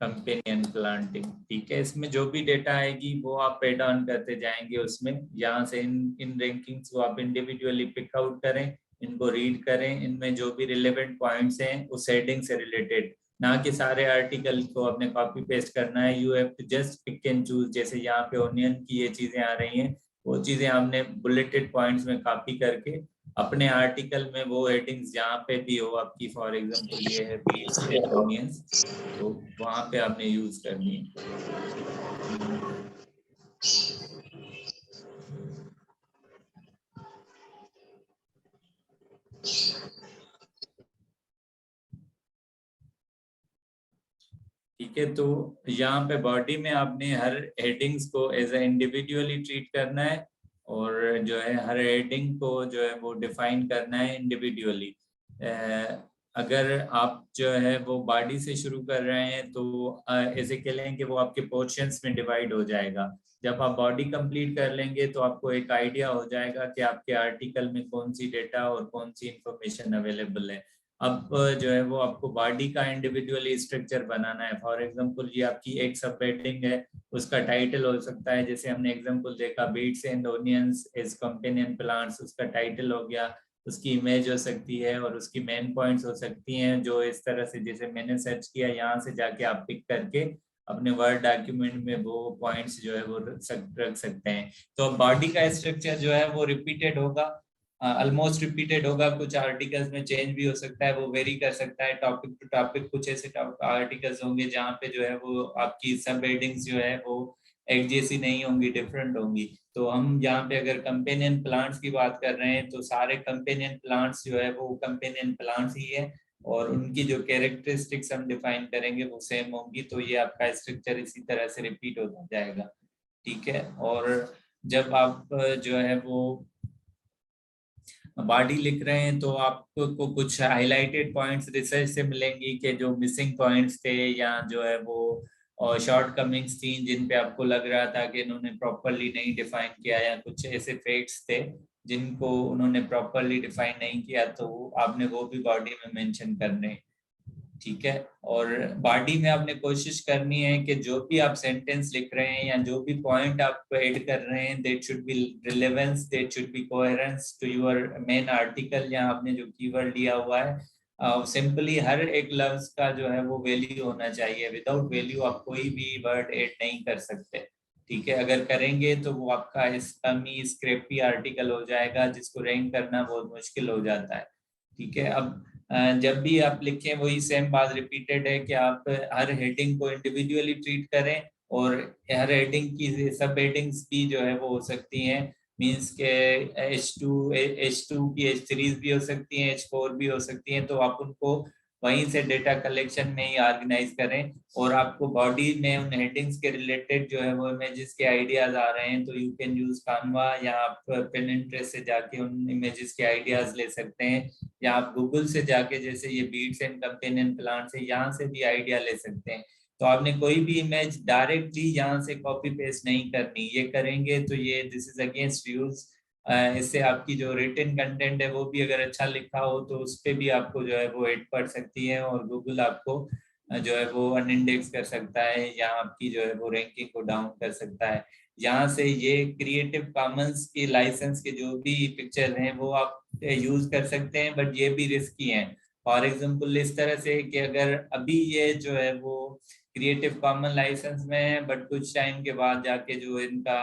companion planting. ठीक है, इसमें जो भी डेटा आएगी वो आप पेड ऑन करते जाएंगे उसमें। यहाँ से इन रैंकिंग्स को आप इंडिविजुअली पिक आउट करें, इनको रीड करें, इनमें जो भी रिलेवेंट पॉइंट्स हैं उस हेडिंग से रिलेटेड, ना कि सारे आर्टिकल को आपने कॉपी पेस्ट करना है। You have to just pick and choose. जैसे यहाँ पे ओनियन की ये चीजें आ रही हैं, वो चीजें हमने बुलेटेड पॉइंट्स में कॉपी करके अपने आर्टिकल में वो हेडिंग्स जहाँ पे भी हो आपकी, फॉर एग्जांपल ये है बीट्स एंड ऑनियंस, तो वहां पे आपने यूज करनी है। ठीक है, तो यहाँ पे बॉडी में आपने हर हेडिंग्स को एज ए इंडिविजुअली ट्रीट करना है और जो है हर हेडिंग को जो है वो डिफाइन करना है इंडिविजुअली। अगर आप जो है वो बॉडी से शुरू कर रहे हैं तो ऐसे कह लें कि वो आपके पोर्शंस में डिवाइड हो जाएगा। जब आप बॉडी कंप्लीट कर लेंगे तो आपको एक आइडिया हो जाएगा कि आपके आर्टिकल में कौन सी डेटा और कौन सी इंफॉर्मेशन अवेलेबल है। अब जो है वो आपको बॉडी का इंडिविजुअली स्ट्रक्चर बनाना है। फॉर एग्जांपल ये आपकी एक सब हेडिंग है, उसका टाइटल हो सकता है, जैसे हमने एग्जांपल देखा beets and onions as companion plants, उसका टाइटल हो गया। उसकी इमेज हो सकती है और उसकी मेन पॉइंट्स हो सकती हैं, जो इस तरह से जैसे मैंने सर्च किया यहाँ से जाके आप पिक करके अपने वर्ड डॉक्यूमेंट में वो पॉइंट्स जो है वो रख सकते हैं। तो बॉडी का स्ट्रक्चर जो है वो रिपीटेड होगा, ऑलमोस्ट रिपीटेड होगा। कुछ आर्टिकल्स में चेंज भी हो सकता है, वो वेरी कर सकता है टॉपिक टू टॉपिक। कुछ ऐसे आर्टिकल्स होंगे जहाँ पे जो है वो आपकी सब हेडिंग्स जो है वो एक जैसी नहीं होंगी, डिफरेंट होंगी। तो हम यहाँ पे अगर कंपेनियन प्लांट्स की बात कर रहे हैं तो सारे कंपेनियन प्लांट्स जो है वो कंपेनियन प्लांट्स ही है और उनकी जो कैरेक्टरिस्टिक्स हम डिफाइन करेंगे वो सेम होंगी। तो ये आपका स्ट्रक्चर इसी तरह से रिपीट होता जाएगा, ठीक है। और जब आप जो है वो बॉडी लिख रहे हैं तो आपको कुछ हाईलाइटेड पॉइंट्स रिसर्च से मिलेंगी कि जो मिसिंग पॉइंट्स थे या जो है वो और शॉर्ट कमिंग्स थी जिन पे आपको लग रहा था कि इन्होंने प्रॉपरली नहीं डिफाइन किया, या कुछ ऐसे फैक्ट्स थे जिनको उन्होंने प्रॉपरली डिफाइन नहीं किया, तो आपने वो भी बॉडी में मेंशन करने, ठीक है। और बॉडी में आपने कोशिश करनी है कि जो भी आप सेंटेंस लिख रहे हैं या जो भी पॉइंट आप ऐड कर रहे हैं, that should be relevance, that should be coherence to your main article. या आपने जो कीवर्ड लिया हुआ है, सिंपली हर एक लफ्ज का जो है वो वैल्यू होना चाहिए। विदाउट वैल्यू आप कोई भी वर्ड ऐड नहीं कर सकते, ठीक है। अगर करेंगे तो वो आपका स्पैमी स्क्रैपी आर्टिकल हो जाएगा जिसको रैंक करना बहुत मुश्किल हो जाता है, ठीक है। अब जब भी आप लिखें वही सेम बात रिपीटेड है कि आप हर हेडिंग को इंडिविजुअली ट्रीट करें और हर हेडिंग की सब हेडिंग्स भी जो है वो हो सकती हैं, मींस के H2 की H3 भी हो सकती हैं, H4 भी हो सकती हैं। तो आप उनको वहीं से डेटा कलेक्शन में ही ऑर्गेनाइज करें। और आपको बॉडी में उन हेडिंग्स के रिलेटेड जो है वो इमेजेस के आइडियाज आ रहे हैं तो यू कैन यूज कानवा, या आप पिनिंटरेस्ट से जाके उन इमेजेस के आइडियाज ले सकते हैं, या आप गूगल से जाके जैसे ये बीड्स एंड कंपेनियन प्लांट्स है यहाँ से भी आइडिया ले सकते हैं। तो आपने कोई भी इमेज डायरेक्टली यहाँ से कॉपी पेस्ट नहीं करनी, ये करेंगे तो ये दिस इज अगेंस्ट यूज। इससे आपकी जो रिटन कंटेंट है वो भी अगर अच्छा लिखा हो तो उस पर भी आपको जो है वो हिट पड़ सकती है और गूगल आपको जो है वो अनइंडेक्स कर सकता है या आपकी जो है वो रैंकिंग को डाउन कर सकता है। यहाँ से ये क्रिएटिव कॉमन्स की लाइसेंस के जो भी पिक्चर हैं वो आप यूज कर सकते हैं, बट ये भी रिस्की हैं। फॉर एग्जांपल इस तरह से कि अगर अभी ये जो है वो क्रिएटिव कॉमन लाइसेंस में है, बट कुछ टाइम के बाद जाके जो इनका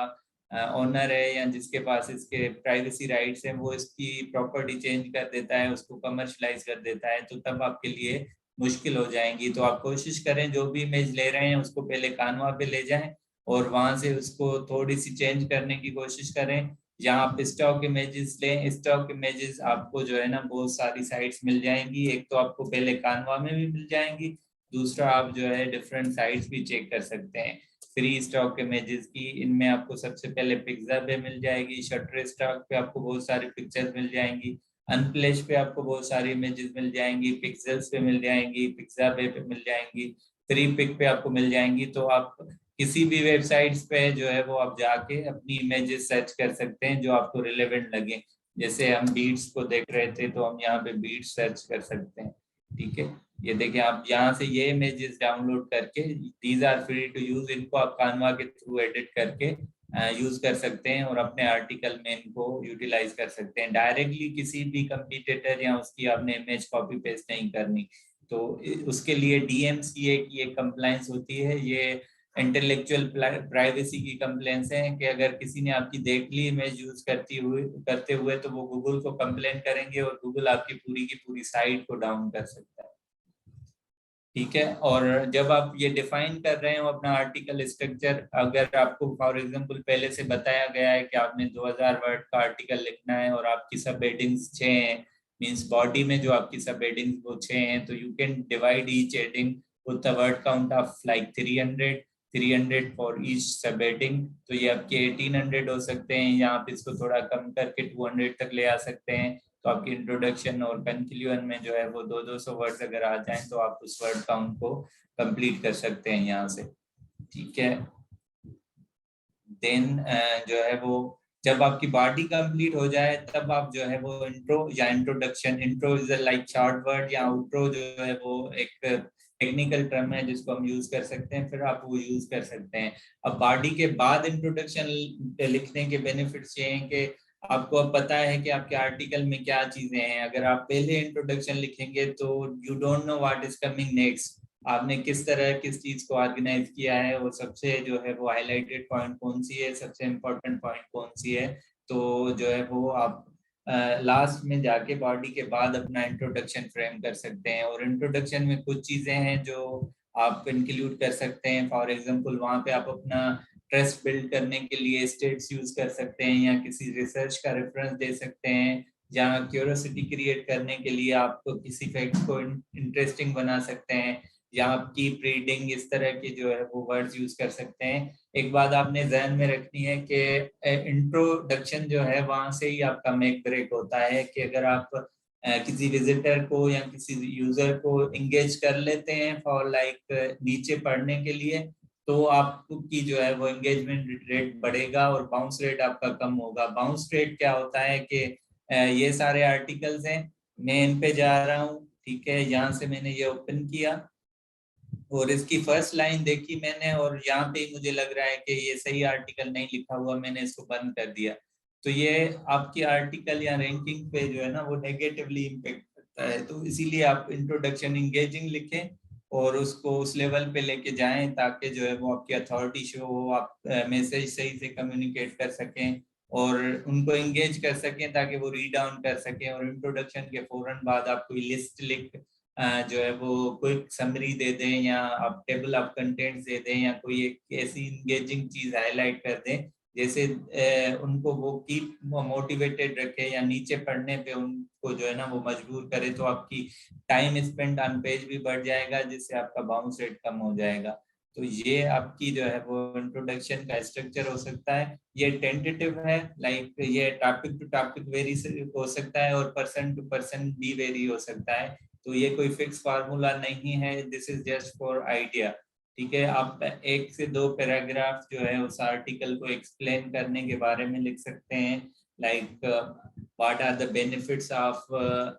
ओनर है या जिसके पास इसके प्राइवेसी राइट्स हैं वो इसकी प्रॉपर्टी चेंज कर देता है, उसको कमर्शलाइज कर देता है, तो तब आपके लिए मुश्किल हो जाएंगी। तो आप कोशिश करें जो भी इमेज ले रहे हैं उसको पहले कानवा पे ले जाएं और वहां से उसको थोड़ी सी चेंज करने की कोशिश करें। या आप स्टॉक इमेजेस लें, स्टॉक इमेजेस आपको जो है ना बहुत सारी साइट्स मिल जाएंगी। एक तो आपको पहले कानवा में भी मिल जाएंगी, दूसरा आप जो है डिफरेंट साइट्स भी चेक कर सकते हैं फ्री स्टॉक इमेजेस की। इनमें आपको सबसे पहले पिक्सा पे मिल जाएगी, शटर स्टॉक पे आपको बहुत सारी पिक्चर्स मिल जाएंगी, अनप्लेश पे आपको बहुत सारी इमेजेस मिल जाएंगी, पिक्सेल्स पे मिल जाएंगी, पिक्सा पे मिल जाएंगी, फ्री पिक पे आपको मिल जाएंगी। तो आप किसी भी वेबसाइट्स पे जो है वो आप जाके अपनी इमेजेस सर्च कर सकते हैं जो आपको रिलेवेंट लगे। जैसे हम बीट्स को देख रहे थे तो हम यहाँ पे बीट्स सर्च कर सकते हैं, ठीक है। ये देखिए आप यहाँ से ये इमेजेस डाउनलोड करके, these are free to use, इनको आप कानवा के थ्रू एडिट करके यूज कर सकते हैं और अपने आर्टिकल में इनको यूटिलाइज कर सकते हैं। डायरेक्टली किसी भी कंपटीटर या उसकी आपने इमेज कॉपी पेस्ट नहीं करनी। तो उसके लिए डीएमसी की एक कंप्लायंस होती है, ये इंटेलेक्चुअल प्राइवेसी की कंप्लेंट्स हैं कि अगर किसी ने आपकी देख ली इमेज यूज करते हुए तो वो गूगल को कंप्लेन करेंगे और गूगल आपकी पूरी की पूरी साइट को डाउन कर सकता है, ठीक है। और जब आप ये डिफाइन कर रहे हो अपना आर्टिकल स्ट्रक्चर, अगर आपको फॉर एग्जांपल पहले से बताया गया है कि आपने 2000 वर्ड का आर्टिकल लिखना है और आपकी सब हेडिंग्स 6 हैं, मींस बॉडी में जो आपकी सब हेडिंग्स वो 6 हैं, तो you can divide each heading with the word count of like 300 for each सब हेडिंग। तो ये आपके 1800 हो सकते हैं, या आप इसको थोड़ा कम करके 200 तक ले आ सकते हैं। तो आपकी इंट्रोडक्शन और कंक्लूजन में जो है वो 200 वर्ड्स अगर आ जाएं तो आप उस वर्ड काउंट को कंप्लीट कर सकते हैं यहाँ से, ठीक है। देन जो है वो जब आपकी बॉडी कंप्लीट हो जाए तब आप जो है वो इंट्रो या introduction, intro is like short word, या आउट्रो जो है वो एक टेक्निकल टर्म है जिसको हम यूज कर सकते हैं, फिर आप वो यूज कर सकते हैं। अब बॉडी के बाद इंट्रोडक्शन लिखने के बेनिफिट्स ये हैं कि आपको अब पता है कि आपके आर्टिकल में क्या चीजें हैं। अगर आप पहले इंट्रोडक्शन लिखेंगे तो you don't know what is coming next, आपने किस तरह किस चीज को ऑर्गेनाइज किया है, वो सबसे जो है वो हाईलाइटेड पॉइंट कौन सी है, सबसे इम्पोर्टेंट पॉइंट कौन सी है, तो जो है वो आप लास्ट में जाके बॉडी के बाद अपना इंट्रोडक्शन फ्रेम कर सकते हैं। और इंट्रोडक्शन में कुछ चीजें हैं जो आप इंक्लूड कर सकते हैं। फॉर एग्जांपल वहाँ पे आप अपना ट्रस्ट बिल्ड करने के लिए स्टेट्स यूज कर सकते हैं या किसी रिसर्च का रेफरेंस दे सकते हैं, या क्यूरियोसिटी क्रिएट करने के लिए आप किसी फैक्ट को इंटरेस्टिंग बना सकते हैं, या आप कीप रीडिंग, इस तरह के जो है वो वर्ड्स यूज कर सकते हैं। एक बात आपने ध्यान में रखनी है कि इंट्रोडक्शन जो है वहां से ही आपका मेक ब्रेक होता है, कि अगर आप किसी विजिटर को या किसी यूजर को इंगेज कर लेते हैं फॉर लाइक नीचे पढ़ने के लिए, तो आपकी जो है वो एंगेजमेंट रेट बढ़ेगा और बाउंस रेट आपका कम होगा। बाउंस रेट क्या होता है कि ये सारे आर्टिकल्स हैं, मैं इन पे जा रहा हूँ, ठीक है, यहाँ से मैंने ये ओपन किया और इसकी फर्स्ट लाइन देखी मैंने और यहाँ पे मुझे लग रहा है कि ये सही आर्टिकल नहीं लिखा हुआ, मैंने इसको बंद कर दिया, तो ये आपकी आर्टिकल या रैंकिंग पे जो है ना वो नेगेटिवली इम्पेक्ट करता है। तो इसीलिए आप इंट्रोडक्शन इंगेजिंग लिखें और उसको उस लेवल पे लेके जाएं ताकि जो है वो आपकी अथॉरिटी शो हो, आप मैसेज सही से कम्युनिकेट कर सकें और उनको एंगेज कर सकें ताकि वो रीड डाउन कर सकें। और इंट्रोडक्शन के फौरन बाद आप कोई लिस्ट लिख जो है वो क्विक समरी दे दें या आप टेबल ऑफ कंटेंट्स दे दें या कोई एक ऐसी इंगेजिंग चीज हाईलाइट कर दें जैसे उनको वो कीप मोटिवेटेड रखे या नीचे पढ़ने पे उनको जो है ना वो मजबूर करे, तो आपकी टाइम स्पेंड ऑन पेज भी बढ़ जाएगा जिससे आपका बाउंस रेट कम हो जाएगा। तो ये आपकी जो है वो इंट्रोडक्शन का स्ट्रक्चर हो सकता है। ये टेंटेटिव है, लाइक ये टॉपिक टू टॉपिक वेरी हो सकता है और पर्सन टू पर्सन भी वेरी हो सकता है, तो ये कोई फिक्स फार्मूला नहीं है, this is just for idea. ठीक है, आप 1 से 2 पैराग्राफ जो है उस आर्टिकल को एक्सप्लेन करने के बारे में लिख सकते हैं, like what are the benefits of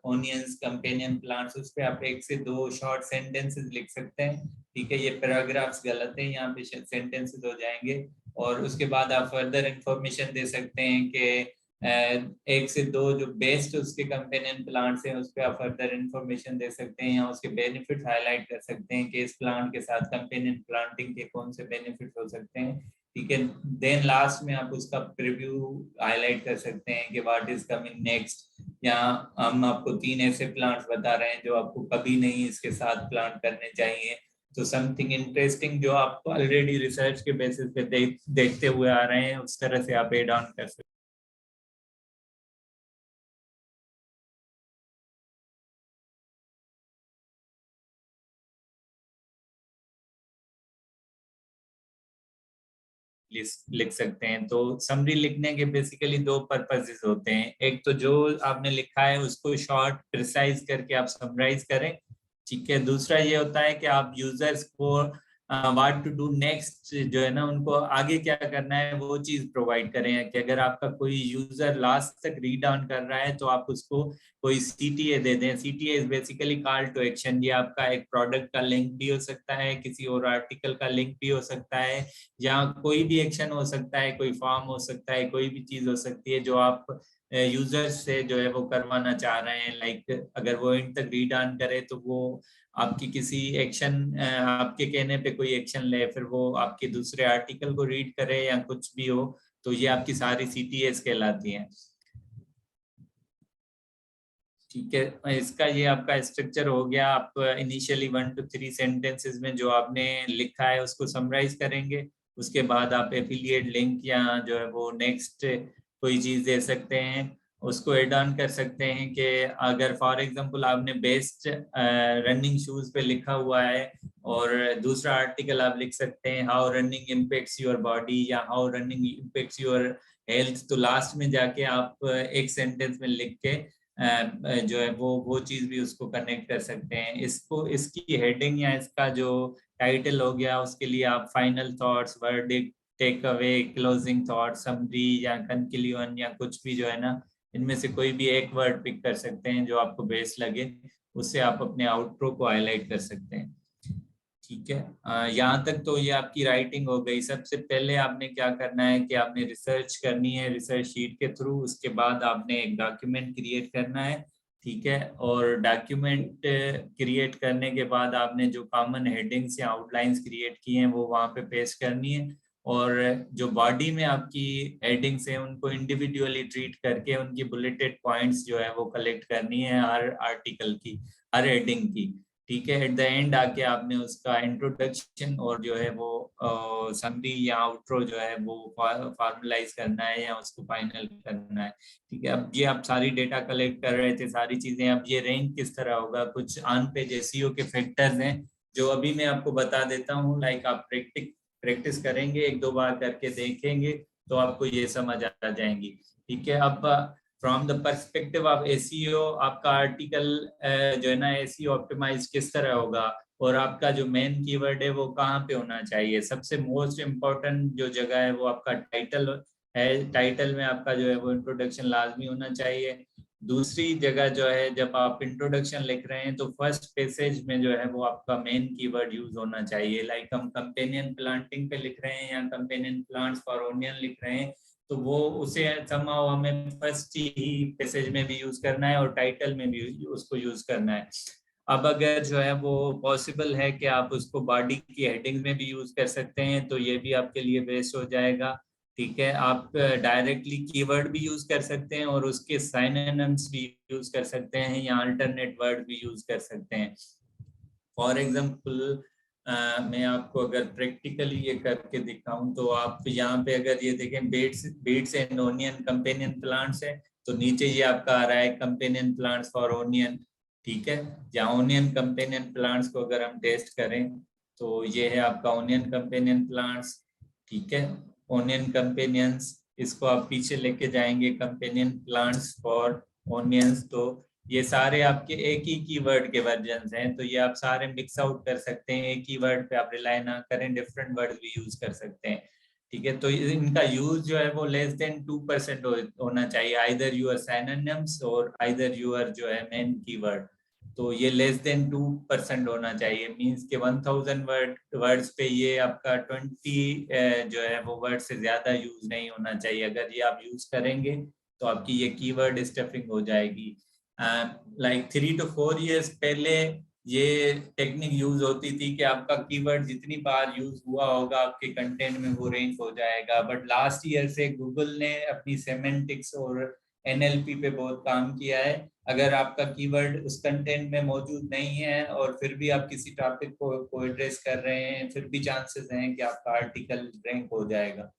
onions companion plants, उस पे आप 1 से 2 शॉर्ट सेंटेंसेस लिख सकते हैं। ठीक है, ये पैराग्राफ्स गलत है, यहाँ पे सेंटेंसेस हो जाएंगे। और उसके बाद आप फर्दर इंफॉर्मेशन दे सकते हैं कि 1 से 2 जो बेस्ट उसके कंपेनियन प्लांट्स हैं उस पर आप फर्दर इंफॉर्मेशन दे सकते हैं या उसके बेनिफिट हाईलाइट कर सकते हैं कि इस प्लांट के साथ कंपेनियन प्लांटिंग के कौन से बेनिफिट हो सकते हैं। ठीक है, देन लास्ट में आप उसका प्रीव्यू हाईलाइट कर सकते हैं कि व्हाट इज कमिंग नेक्स्ट, या हम आपको 3 ऐसे प्लांट्स बता रहे हैं जो आपको कभी नहीं इसके साथ प्लांट करने चाहिए। तो समथिंग इंटरेस्टिंग जो आप ऑलरेडी रिसर्च के बेसिस पे देखते हुए आ रहे हैं उस तरह से आप एड ऑन कर सकते हैं। लिख सकते हैं। तो समरी लिखने के बेसिकली 2 पर्पसेस होते हैं, एक तो जो आपने लिखा है उसको शॉर्ट प्रिसाइज करके आप समराइज करें, ठीक है। दूसरा ये होता है कि आप यूजर्स को व्हाट टू डू नेक्स्ट जो है ना उनको आगे क्या करना है वो चीज प्रोवाइड करें, कि अगर आपका कोई यूजर लास्ट तक रीड डाउन कर रहा है तो आप उसको कोई सीटीए दे दें। CTA is basically call to action, ये आपका एक प्रोडक्ट का लिंक भी हो सकता है, किसी और आर्टिकल का लिंक भी हो सकता है, या कोई भी एक्शन हो सकता है, कोई फॉर्म हो सकता है, कोई भी चीज हो सकती है जो आप यूजर्स से जो है वो करवाना चाह रहे हैं। लाइक अगर वो इन तक रीड ऑन करे तो वो आपकी किसी एक्शन आपके कहने पे कोई एक्शन ले, फिर वो आपके दूसरे आर्टिकल को रीड करे या कुछ भी हो, तो ये आपकी सारी सीटीएस कहलाती हैं। ठीक है, इसका ये आपका स्ट्रक्चर हो गया। आप इनिशियली 1 to 3 सेंटेंसेस में जो आपने लिखा है उसको समराइज करेंगे, उसके बाद आप एफिलिएट लिंक या जो है वो नेक्स्ट कोई चीज दे सकते हैं, उसको एड ऑन कर सकते हैं कि अगर फॉर एग्जांपल आपने बेस्ट रनिंग शूज पे लिखा हुआ है और दूसरा आर्टिकल आप लिख सकते हैं हाउ रनिंग इम्पेक्ट्स योर बॉडी या हाउ रनिंग इम्पेक्ट्स योर हेल्थ, तो लास्ट में जाके आप एक सेंटेंस में लिख के जो है वो चीज भी उसको कनेक्ट कर सकते हैं। इसको इसकी हेडिंग या इसका जो टाइटल हो गया उसके लिए आप final thoughts, verdict, takeaway, closing thought, summary या कंक्लूजन या कुछ भी जो है ना इनमें से कोई भी एक वर्ड पिक कर सकते हैं जो आपको बेस्ट लगे, उससे आप अपने आउटरो को हाईलाइट कर सकते हैं। ठीक है, यहाँ तक तो ये आपकी राइटिंग हो गई। सबसे पहले आपने क्या करना है कि आपने रिसर्च करनी है रिसर्च शीट के थ्रू, उसके बाद आपने एक डॉक्यूमेंट क्रिएट करना है। ठीक है, और डॉक्यूमेंट क्रिएट करने के बाद आपने जो कॉमन हेडिंग्स या आउटलाइंस क्रिएट की हैं वो वहाँ पे पेस्ट करनी है, और जो बॉडी में आपकी हेडिंग्स हैं उनको इंडिविजुअली ट्रीट करके उनकी बुलेटेड पॉइंट्स जो है वो कलेक्ट करनी है हर आर्टिकल की, हर हेडिंग की। ठीक है, एट द एंड आके आपने उसका इंट्रोडक्शन और जो है वो समरी या आउट्रो जो है वो फार्मलाइज करना है या उसको फाइनल करना है। ठीक है, अब ये आप सारी डेटा कलेक्ट कर रहे थे सारी चीजें, अब ये रैंक किस तरह होगा, कुछ ऑन पेज एसईओ के फैक्टर्स हैं जो अभी मैं आपको बता देता हूँ। लाइक आप प्रैक्टिस करेंगे, एक दो बार करके देखेंगे तो आपको ये समझ आ जाएंगी। ठीक है, अब from the perspective of SEO आपका आर्टिकल जो है ना एसईओ ऑप्टिमाइज किस तरह होगा, और आपका जो मेन कीवर्ड है वो कहाँ पे होना चाहिए। सबसे मोस्ट इम्पोर्टेंट जो जगह है वो आपका टाइटल है। टाइटल में आपका जो है वो इंट्रोडक्शन लाजमी होना चाहिए। दूसरी जगह जो है जब आप इंट्रोडक्शन लिख रहे हैं तो फर्स्ट पैसेज में जो है वो आपका मेन कीवर्ड यूज होना चाहिए। लाइक हम कंपेनियन प्लांटिंग पे लिख रहे हैं या कंपेनियन प्लांट्स फॉर ओनियन लिख रहे हैं तो वो उसे समहाउ हमें फर्स्ट ही पैसेज में भी यूज करना है और टाइटल में भी उसको यूज करना है। अब अगर जो है वो पॉसिबल है कि आप उसको बॉडी की हेडिंग में भी यूज कर सकते हैं तो ये भी आपके लिए बेस्ट हो जाएगा। ठीक है, आप डायरेक्टली कीवर्ड भी यूज कर सकते हैं और उसके साइनोनिम्स भी यूज कर सकते हैं या अल्टरनेट वर्ड भी यूज कर सकते हैं। फॉर एग्जाम्पल मैं आपको अगर प्रैक्टिकली ये करके दिखाऊं तो आप यहाँ पे अगर ये देखें beets and onion companion plants है तो नीचे ये आपका आ रहा है कंपेनियन प्लांट्स फॉर ओनियन। ठीक है, जहाँ ओनियन कंपेनियन प्लांट्स को अगर हम टेस्ट करें तो ये है आपका ओनियन कंपेनियन प्लांट्स। ठीक है, ओनियन कंपेनियंस, इसको आप पीछे लेके जाएंगे कंपेनियन प्लांट्स फॉर ओनियंस, तो ये सारे आपके एक ही कीवर्ड के वर्जन हैं। तो ये आप सारे मिक्स आउट कर सकते हैं, एक ही वर्ड पे आप रिलाई ना करें, डिफरेंट वर्ड भी यूज कर सकते हैं। ठीक है, तो इनका यूज जो है वो लेस देन 2% होना चाहिए, आइदर यूर सिनोनिम्स और आइदर यूर जो है मेन कीवर्ड। तो ये लेस देन 2% होना चाहिए, मींस के 1000 वर्ड्स पे ये आपका 20 जो है वो वर्ड से ज्यादा यूज नहीं होना चाहिए। अगर ये आप यूज करेंगे तो आपकी ये कीवर्ड स्टफिंग हो जाएगी। लाइक 3 to 4 years पहले ये टेक्निक यूज होती थी कि आपका कीवर्ड जितनी बार यूज हुआ होगा आपके कंटेंट में वो रैंक हो जाएगा। बट लास्ट ईयर से गूगल ने अपनी सेमेंटिक्स और एनएलपी पे बहुत काम किया है। अगर आपका कीवर्ड उस कंटेंट में मौजूद नहीं है और फिर भी आप किसी टॉपिक को एड्रेस कर रहे हैं फिर भी चांसेस हैं कि आपका आर्टिकल रैंक हो जाएगा।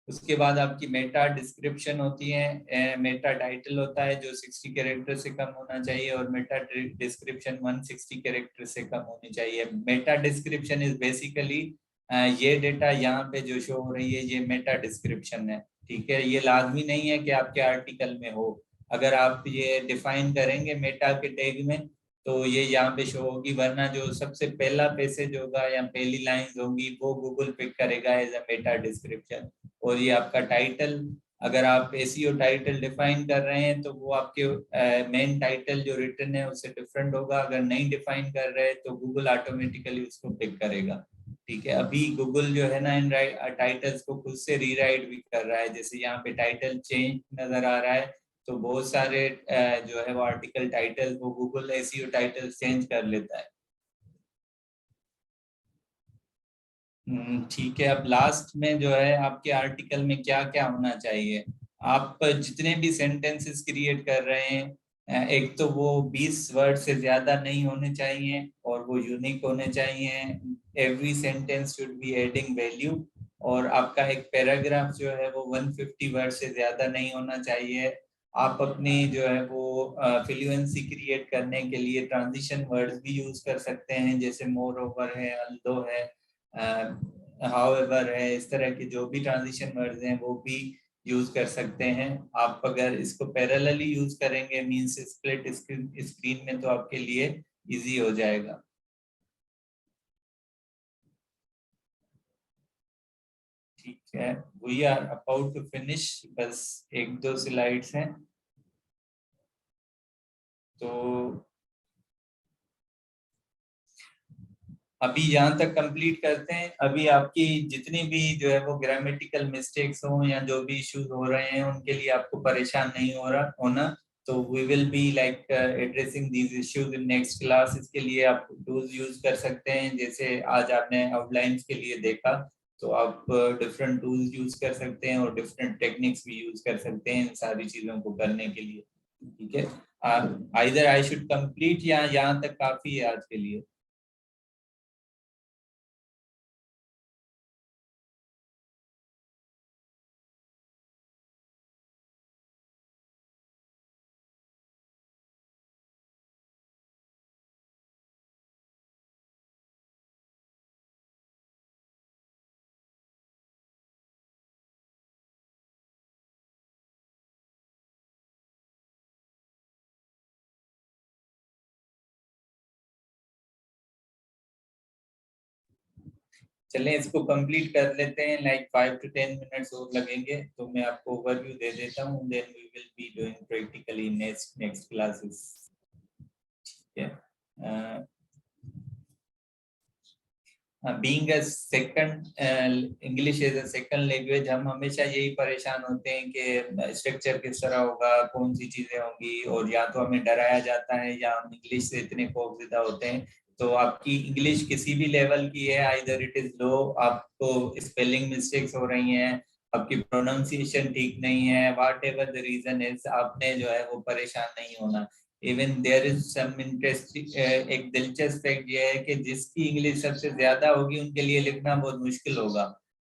उसके बाद आपकी मेटा डिस्क्रिप्शन होती है, मेटा टाइटल होता है जो 60 कैरेक्टर से कम होना चाहिए और मेटा डिस्क्रिप्शन 160 कैरेक्टर से कम होनी चाहिए। मेटा डिस्क्रिप्शन इज बेसिकली ये डेटा यहाँ पे जो शो हो रही है ये मेटा डिस्क्रिप्शन है। ठीक है, ये लाजमी नहीं है कि आपके आर्टिकल में हो। अगर आप ये डिफाइन करेंगे मेटा के टैग में तो ये यहाँ पे शो होगी, वरना जो सबसे पहला पैसेज होगा या पहली लाइंस होगी वो गूगल पिक करेगा एज अ मेटा डिस्क्रिप्शन। और ये आपका टाइटल, अगर आप एसईओ टाइटल डिफाइन कर रहे हैं तो वो आपके मेन टाइटल जो रिटन है उससे डिफरेंट होगा। अगर नहीं डिफाइन कर रहे हैं तो गूगल ऑटोमेटिकली उसको पिक करेगा। ठीक है, अभी गूगल जो है ना इन टाइटल्स को खुद से रीराइट भी कर रहा है। जैसे यहाँ पे टाइटल चेंज नजर आ रहा है तो बहुत सारे जो है वो आर्टिकल टाइटल वो गूगल एसईओ टाइटल चेंज कर लेता है। ठीक है, अब लास्ट में जो है आपके आर्टिकल में क्या क्या होना चाहिए। आप जितने भी सेंटेंसेस क्रिएट कर रहे हैं एक तो वो 20 वर्ड से ज्यादा नहीं होने चाहिए और वो यूनिक होने चाहिए। Every sentence should be adding value. और आपका एक पैराग्राफ जो है वो 150 वर्ड से ज्यादा नहीं होना चाहिए। आप अपनी जो है वो फ्लुएंसी क्रिएट करने के लिए ट्रांजिशन वर्ड्स भी यूज कर सकते हैं, जैसे मोर ओवर है, अल्दो है, हाउएवर है। इस तरह के जो भी ट्रांजिशन वर्ड्स हैं वो भी यूज कर सकते हैं। आप अगर इसको पैरेलली यूज करेंगे मींस स्प्लिट स्क्रीन में तो आपके लिए इजी हो जाएगा। ठीक है, we are about to finish, बस एक दो स्लाइड्स हैं। तो अभी यहाँ तक कंप्लीट करते हैं। अभी आपकी जितनी भी जो है वो ग्रामेटिकल मिस्टेक्स हो या जो भी इश्यूज हो रहे हैं उनके लिए आपको परेशान नहीं होना। तो we will be like addressing these issues in next class. इसके लिए आप टूल्स यूज कर सकते हैं, जैसे आज आपने आउटलाइंस के लिए देखा, तो आप डिफरेंट टूल्स यूज कर सकते हैं और डिफरेंट टेक्निक्स भी यूज कर सकते हैं इन सारी चीजों को करने के लिए। ठीक है, आइदर आई शुड कंप्लीट या यहाँ तक काफी है आज के लिए? चलें इसको कंप्लीट कर लेते हैं, लाइक 5 to 10 मिनट्स और लगेंगे। तो मैं आपको ओवरव्यू दे देता हूँ, then we will be doing practically next classes. ठीक है, being a second English as a second language, हम हमेशा यही परेशान होते हैं कि स्ट्रक्चर किस तरह होगा, कौन सी चीजें होंगी, और या तो हमें डराया जाता है या हम इंग्लिश से इतने खौफजदा होते हैं। तो आपकी इंग्लिश किसी भी लेवल की है, आइदर इट इज लो, आपको स्पेलिंग मिस्टेक्स हो रही हैं, आपकी प्रोनाउंसिएशन ठीक नहीं है, whatever the reason is, आपने जो है वो परेशान नहीं होना। Even there is some interesting, एक दिलचस्प फैक्ट ये है कि जिसकी इंग्लिश सबसे ज्यादा होगी उनके लिए लिखना बहुत मुश्किल होगा।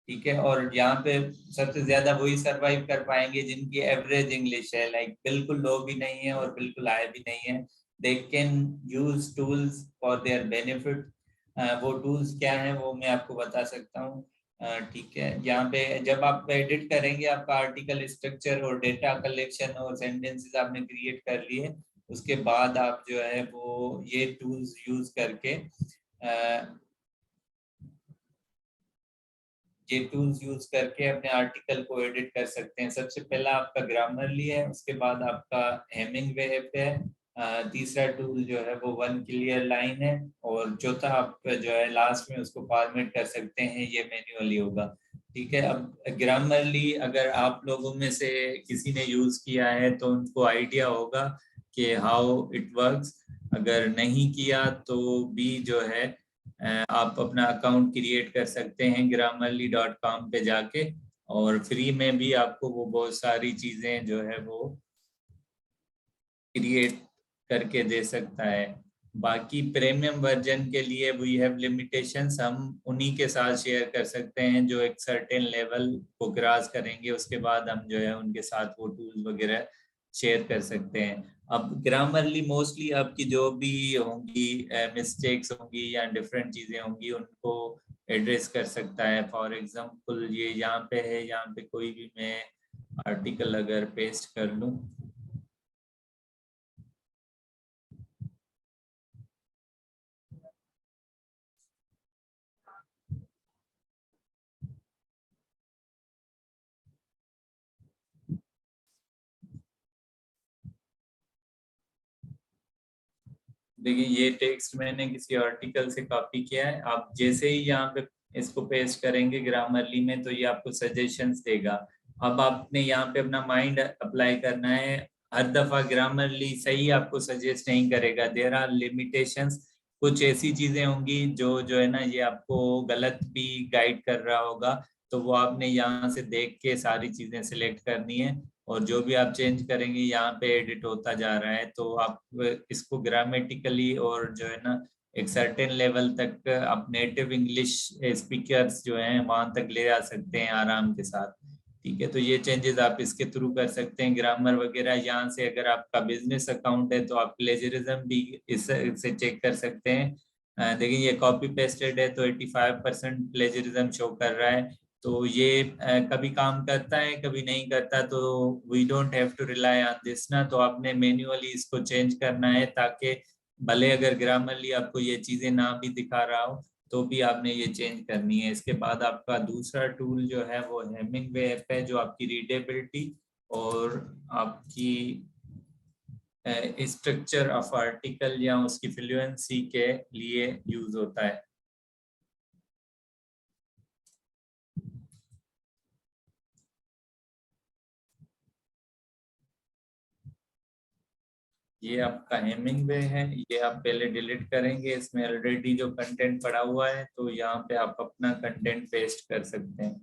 ठीक है, और यहाँ पे सबसे ज्यादा वही सरवाइव कर पाएंगे जिनकी एवरेज इंग्लिश है, लाइक बिल्कुल लो भी नहीं है और बिल्कुल हाई भी नहीं है। They can use tools for their benefit. वो टूल्स क्या है वो मैं आपको बता सकता हूँ। ठीक है, यहाँ पे जब आप एडिट करेंगे, आपका आर्टिकल स्ट्रक्चर और डेटा कलेक्शन और सेंटेंसेस आपने क्रिएट कर लिए, उसके बाद आप जो है वो ये टूल्स यूज करके अपने आर्टिकल को एडिट कर सकते हैं। सबसे पहला आपका ग्रामरली है, उसके बाद आपका हेमिंगवे ऐप है, तीसरा टूल जो है वो वन क्लियर लाइन है, और चौथा आप जो है लास्ट में उसको फॉर्मेट कर सकते हैं, ये मैन्युअली होगा। ठीक है, अब ग्रामरली अगर आप लोगों में से किसी ने यूज किया है तो उनको आइडिया होगा कि हाउ इट वर्क्स। अगर नहीं किया तो भी जो है आप अपना अकाउंट क्रिएट कर सकते हैं grammarly.com पे जाके, और फ्री में भी आपको वो बहुत सारी चीजें जो है वो क्रिएट करके दे सकता है। बाकी प्रीमियम वर्जन के लिए वी हैव लिमिटेशंस, हम उन्हीं के साथ शेयर कर सकते हैं जो एक सर्टेन लेवल को क्रॉस करेंगे, उसके बाद हम जो है उनके साथ वो टूल्स वगैरह शेयर कर सकते हैं। अब ग्रामरली मोस्टली आपकी जो भी होंगी मिस्टेक्स होंगी या डिफरेंट चीजें होंगी उनको एड्रेस कर सकता है। फॉर एग्जांपल ये यहाँ पे है, यहाँ पे कोई भी मैं आर्टिकल अगर पेस्ट कर लूँ, देखिए ये टेक्स्ट मैंने किसी आर्टिकल से कॉपी किया है। आप जैसे ही यहाँ पे इसको पेस्ट करेंगे ग्रामरली में तो ये आपको सजेशंस देगा। अब आपने यहाँ पे अपना माइंड अप्लाई करना है। हर दफा ग्रामरली सही आपको सजेस्ट नहीं करेगा, देयर आर लिमिटेशंस। कुछ ऐसी चीजें होंगी जो है ना ये आपको गलत भी गाइड कर रहा होगा, तो वो आपने यहाँ से देख के सारी चीजें सिलेक्ट करनी है, और जो भी आप चेंज करेंगे यहाँ पे एडिट होता जा रहा है। तो आप इसको ग्रामेटिकली और जो है ना एक सर्टेन लेवल तक आप नेटिव इंग्लिश स्पीकर्स जो हैं वहां तक ले आ सकते हैं आराम के साथ। ठीक है, तो ये चेंजेस आप इसके थ्रू कर सकते हैं। ग्रामर वगैरह यहाँ से, अगर आपका बिजनेस अकाउंट है तो आप प्लेजरिज्म भी इससे चेक कर सकते हैं। देखिए ये कॉपी पेस्टेड है तो 85% प्लेजरिज्म शो कर रहा है। तो ये कभी काम करता है कभी नहीं करता, तो we don't have to rely on this ना। तो आपने मैन्युअली इसको चेंज करना है, ताकि भले अगर ग्रामरली आपको ये चीजें ना भी दिखा रहा हो तो भी आपने ये चेंज करनी है। इसके बाद आपका दूसरा टूल जो है वो हेमिंगवे ऐप है, जो आपकी रीडेबिलिटी और आपकी स्ट्रक्चर ऑफ आर्टिकल या उसकी फ्लुएंसी के लिए यूज होता है। ये आपका हेमिंगवे है, ये आप पहले डिलीट करेंगे, इसमें ऑलरेडी जो कंटेंट पड़ा हुआ है, तो यहाँ पे आप अपना कंटेंट पेस्ट कर सकते हैं।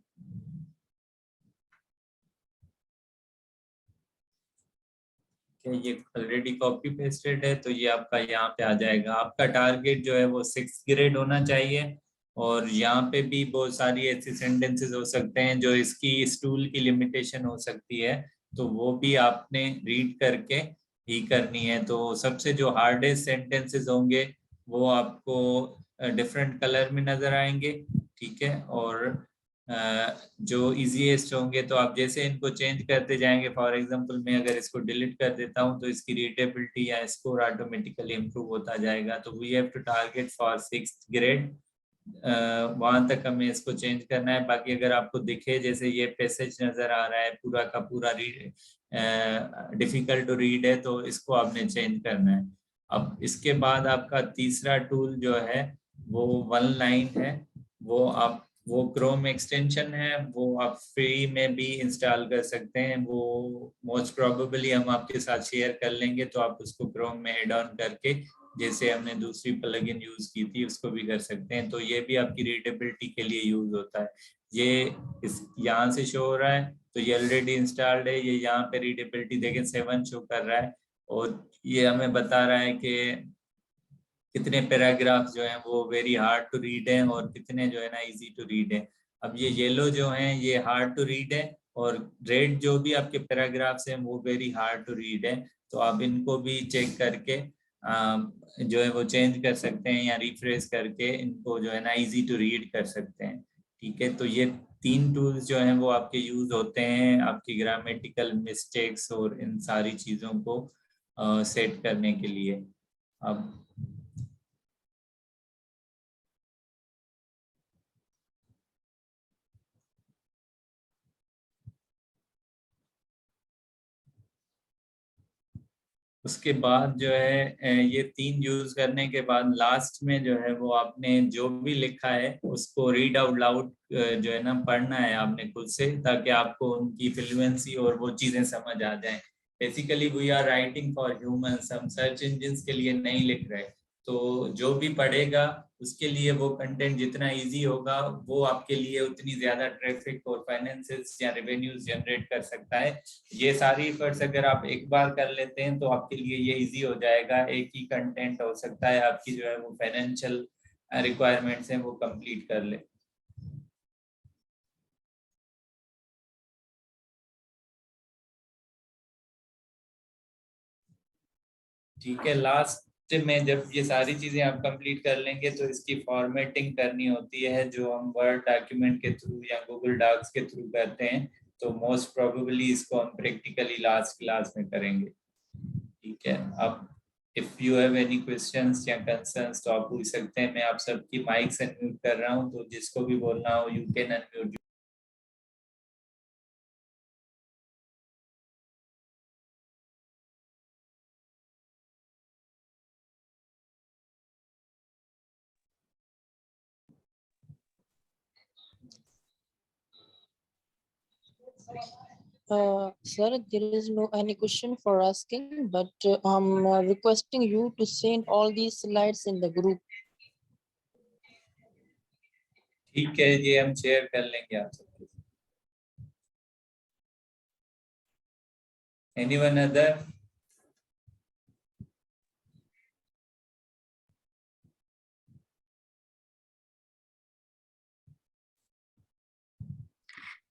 ये ऑलरेडी कॉपी पेस्टेड है, तो ये आपका यहाँ पे आ जाएगा। आपका टारगेट जो है वो 6th ग्रेड होना चाहिए। और यहाँ पे भी बहुत सारी ऐसी सेंटेंसेस हो सकते हैं जो इसकी इस टूल की लिमिटेशन हो सकती है, तो वो भी आपने रीड करके ही करनी है। तो सबसे जो हार्डेस्ट सेंटेंसेस होंगे वो आपको डिफरेंट कलर में नजर आएंगे, ठीक है। और जो इजीएस्ट होंगे तो आप जैसे इनको चेंज करते जाएंगे, फॉर एग्जांपल मैं अगर इसको डिलीट कर देता हूं तो इसकी रीडेबिलिटी या स्कोर ऑटोमेटिकली इम्प्रूव होता जाएगा। तो we have to target for 6th grade, वहां तक हमें इसको चेंज करना है। बाकी अगर आपको दिखे जैसे ये पैसेज नजर आ रहा है पूरा का पूरा रीड डिफिकल्ट टू रीड है, तो इसको आपने चेंज करना है। अब इसके बाद आपका तीसरा टूल जो है वो वन लाइन है। वो क्रोम एक्सटेंशन है, वो आप फ्री में भी इंस्टॉल कर सकते हैं। वो मोस्ट प्रोबेबली हम आपके साथ शेयर कर लेंगे, तो आप उसको क्रोम में ऐड ऑन करके जैसे हमने दूसरी प्लगइन यूज की थी उसको भी कर सकते हैं। तो ये भी आपकी रीडेबिलिटी के लिए यूज होता है। ये इस यहाँ से शो हो रहा है, तो ये ऑलरेडी इंस्टॉल्ड है। ये यहाँ पे रीडेबिलिटी देखें 7 शो कर रहा है, और ये हमें बता रहा है कि कितने पैराग्राफ जो हैं वो वेरी हार्ड टू रीड है और कितने जो है ना इजी टू रीड है। अब ये येलो जो हैं ये हार्ड टू रीड है, और रेड जो भी आपके पैराग्राफ्स हैं वो वेरी हार्ड टू रीड है। तो आप इनको भी चेक करके जो है वो चेंज कर सकते हैं या रिफ्रेश करके इनको जो है ना इजी टू रीड कर सकते हैं, ठीक है। तो ये 3 टूल्स जो हैं वो आपके यूज होते हैं आपकी ग्रामेटिकल मिस्टेक्स और इन सारी चीज़ों को सेट करने के लिए। अब उसके बाद जो है ये 3 यूज करने के बाद लास्ट में जो है वो आपने जो भी लिखा है उसको रीड आउट लाउड जो है ना पढ़ना है आपने खुद से, ताकि आपको उनकी फ्लुएंसी और वो चीजें समझ आ जाएं। Basically we are writing for humans, हम सर्च इंजिन के लिए नहीं लिख रहे। तो जो भी पढ़ेगा उसके लिए वो कंटेंट जितना इजी होगा वो आपके लिए उतनी ज्यादा ट्रैफिक और फाइनेंसेस या रेवेन्यूज जनरेट कर सकता है। ये सारी एफर्ट्स अगर आप एक बार कर लेते हैं तो आपके लिए ये इजी हो जाएगा। एक ही कंटेंट हो सकता है आपकी जो है वो फाइनेंशियल रिक्वायरमेंट्स हैं वो कंप्लीट कर ले। ठीक है, लास्ट में जब ये सारी चीजें आप कंप्लीट कर लेंगे तो इसकी फॉर्मेटिंग करनी होती है, जो हम वर्ड डॉक्यूमेंट के थ्रू या गूगल डॉक्स के थ्रू करते हैं। तो मोस्ट प्रोबेबली इसको हम प्रैक्टिकली लास्ट क्लास में करेंगे, ठीक है। अब if you have any questions या कंसर्न्स तो आप पूछ सकते हैं। मैं आप सबकी माइक्स अनम्यूट कर रहा हूँ, तो जिसको भी बोलना हो you can unmute. Sir, there is no any question for asking, but I'm requesting you to send all these slides in the group. ठीक है, ये हम शेयर कर लेंगे आप सबके साथ। Anyone other?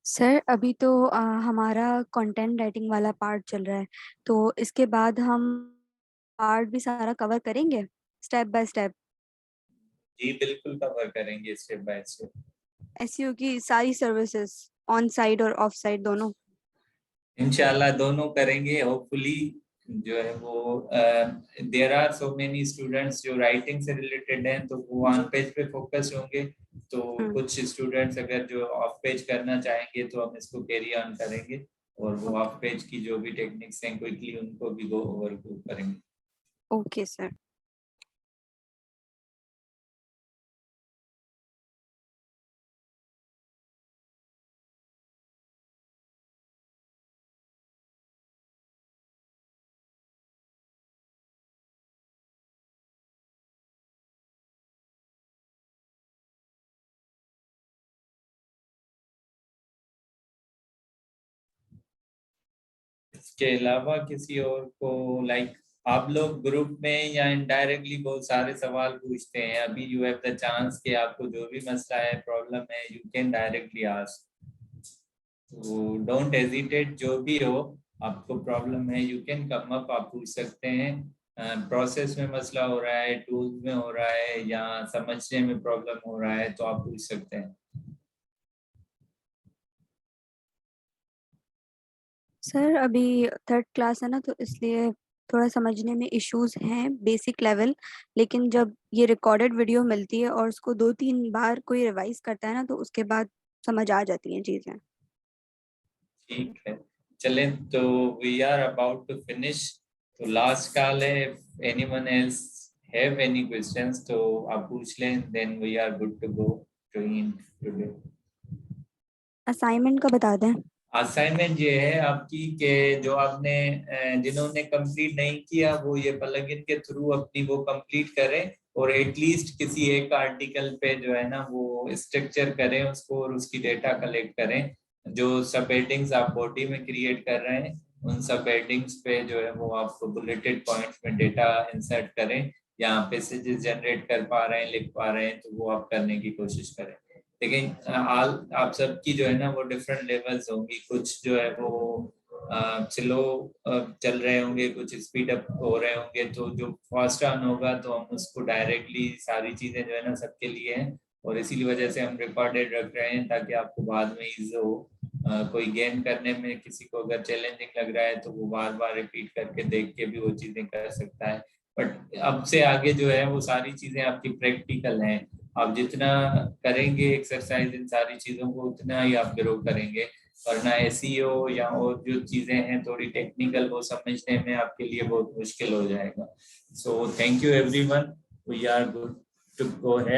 सर अभी तो हमारा कंटेंट राइटिंग वाला पार्ट चल रहा है, तो इसके बाद हम पार्ट भी सारा कवर करेंगे स्टेप बाय स्टेप। जी बिल्कुल कवर करेंगे स्टेप बाय स्टेप। एसईओ की सारी सर्विसेज ऑन साइट और ऑफ साइट दोनों। इंशाल्लाह दोनों करेंगे होपफुली। जो है वो there are so many students जो राइटिंग से रिलेटेड हैं, तो वो ऑन पेज पे फोकस होंगे। तो कुछ स्टूडेंट्स अगर जो ऑफ पेज करना चाहेंगे तो हम इसको कैरी ऑन करेंगे, और वो ऑफ पेज की जो भी टेक्निक्स हैं क्विकली उनको भी गो ओवर करेंगे। Okay sir. इसके अलावा किसी और को लाइक आप लोग ग्रुप में या इनडायरेक्टली बहुत सारे सवाल पूछते हैं, अभी यू हैव द चांस कि आपको जो भी मसला है, प्रॉब्लम है, यू कैन डायरेक्टली आस्क। तो डोंट हेजिटेट, जो भी हो आपको प्रॉब्लम है यू कैन कम अप, आप पूछ सकते हैं। प्रोसेस में मसला हो रहा है, टूल्स में हो रहा है, या समझने में प्रॉब्लम हो रहा है, तो आप पूछ सकते हैं। सर अभी थर्ड क्लास है ना, तो इसलिए थोड़ा समझने में इश्यूज हैं बेसिक लेवल, लेकिन जब ये रिकॉर्डेड वीडियो मिलती है और उसको 2-3 बार कोई रिवाइज करता है ना, तो उसके बाद समझ आ जाती हैं चीजें। ठीक है, चलें, तो we are about to finish. तो लास्ट कॉल है, anyone else have any questions तो आप पूछ लें, then we are good to go to in today. Assignment का बता दें। असाइनमेंट ये है आपकी कि जो आपने जिन्होंने कंप्लीट नहीं किया वो ये प्लगइन के थ्रू अपनी वो कंप्लीट करें, और एटलीस्ट किसी एक आर्टिकल पे जो है ना वो स्ट्रक्चर करें उसको, और उसकी डेटा कलेक्ट करें। जो सब हेडिंग्स आप बॉडी में क्रिएट कर रहे हैं, उन सब हेडिंग्स पे जो है वो आपको बुलेटेड पॉइंट्स में डेटा इंसर्ट करें, या पैसेजेस जनरेट कर पा रहे हैं, लिख पा रहे हैं, तो वो आप करने की कोशिश करें। लेकिन आप सबकी जो है ना वो डिफरेंट लेवल्स होंगी, कुछ जो है वो स्लो चल रहे होंगे, कुछ स्पीड अप हो रहे होंगे, तो जो फास्ट रन होगा तो हम उसको डायरेक्टली सारी चीजें जो है ना सबके लिए हैं, और इसीलिए वजह से हम रिकॉर्डेड रख रहे हैं ताकि आपको बाद में ईजी हो। कोई गेम करने में किसी को अगर चैलेंजिंग लग रहा है तो वो बार बार रिपीट करके देख के भी वो चीजें कर सकता है। बट अब से आगे जो है वो सारी चीजें आपकी प्रैक्टिकल हैं, आप जितना करेंगे एक्सरसाइज इन सारी चीजों को उतना ही आप ग्रो करेंगे, वरना एसईओ या और जो चीजें हैं थोड़ी टेक्निकल वो समझने में आपके लिए बहुत मुश्किल हो जाएगा। So thank you everyone, we are good to go है।